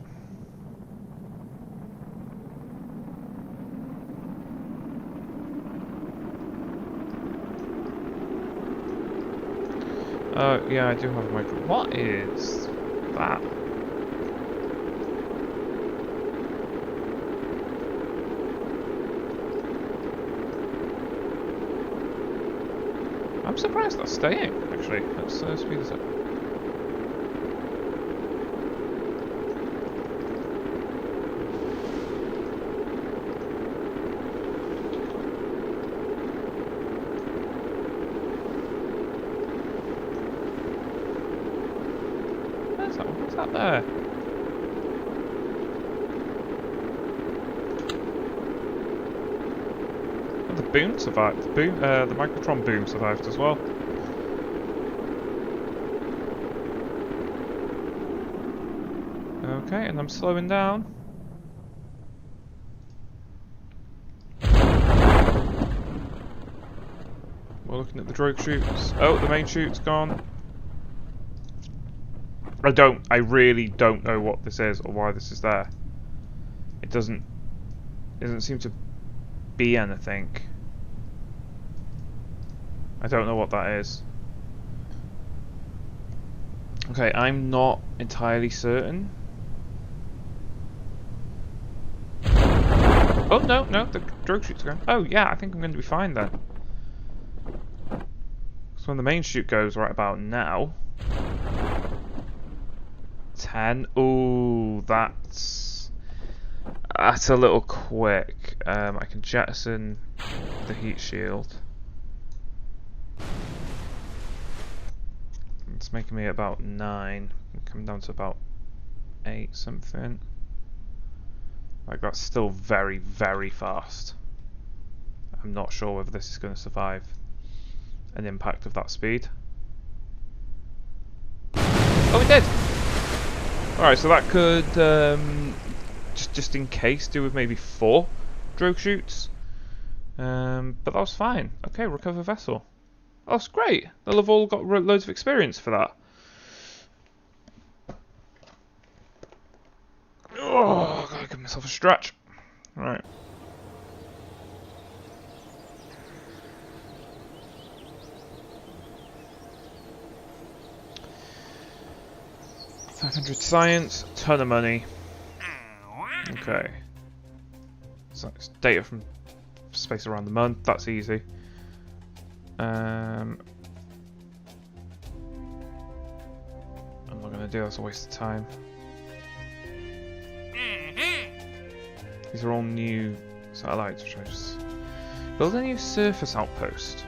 [SPEAKER 1] Yeah, I do have a micro. What is that? I'm surprised that's staying, actually. Let's speed this up. What's that there? Oh, the boom survived. The boom, the microtron boom survived as well. Okay, and I'm slowing down. We're looking at the drogue chutes. Oh, the main chute's gone. I really don't know what this is or why this is there. It doesn't seem to be anything. I don't know what that is. Okay, I'm not entirely certain. Oh no, the drogue chute's gone. Oh yeah, I think I'm going to be fine then. So when the main chute goes right about now. 10. Ooh, that's a little quick. I can jettison the heat shield. It's making me about 9. I'm coming down to about 8 something. Like that's still very, very fast. I'm not sure whether this is going to survive. an impact of that speed. Oh, it did! Alright, so that could, just in case, do with maybe 4 drogue chutes. But that was fine. Okay, recover vessel. Oh, that's great. They'll have all got loads of experience for that. Oh, gotta give myself a stretch. Right. $500 science, ton of money. Okay. So it's data from space around the month, that's easy. I'm not going to do that, it's a waste of time. These are all new satellites, which I just... Build a new surface outpost.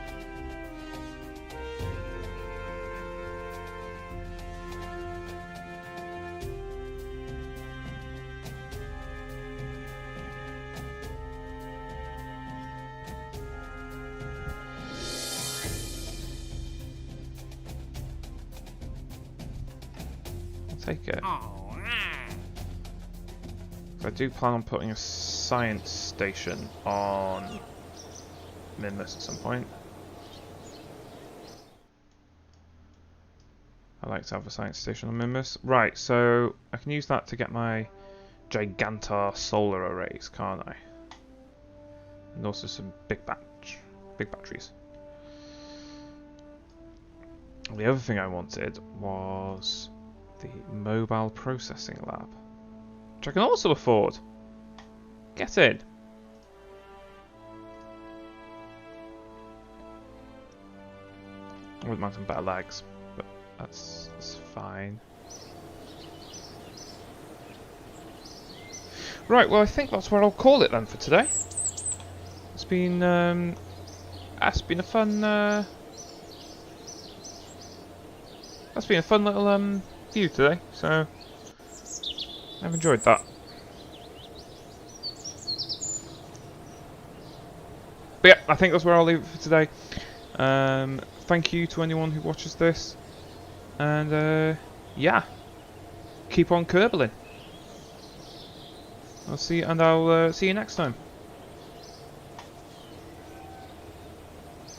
[SPEAKER 1] Take it. I do plan on putting a science station on Minmus at some point. I like to have a science station on Minmus. Right, so I can use that to get my Gigantar solar arrays, can't I? And also some big batteries. And the other thing I wanted was the mobile processing lab, which I can also afford. Get in. I wouldn't mind some better legs, but that's fine. Right, well I think that's where I'll call it then for today. It's been a fun that's been a fun little view today, so I've enjoyed that. But yeah, I think that's where I'll leave it for today. Thank you to anyone who watches this, and yeah, keep on Kerbaling. I'll see you next time.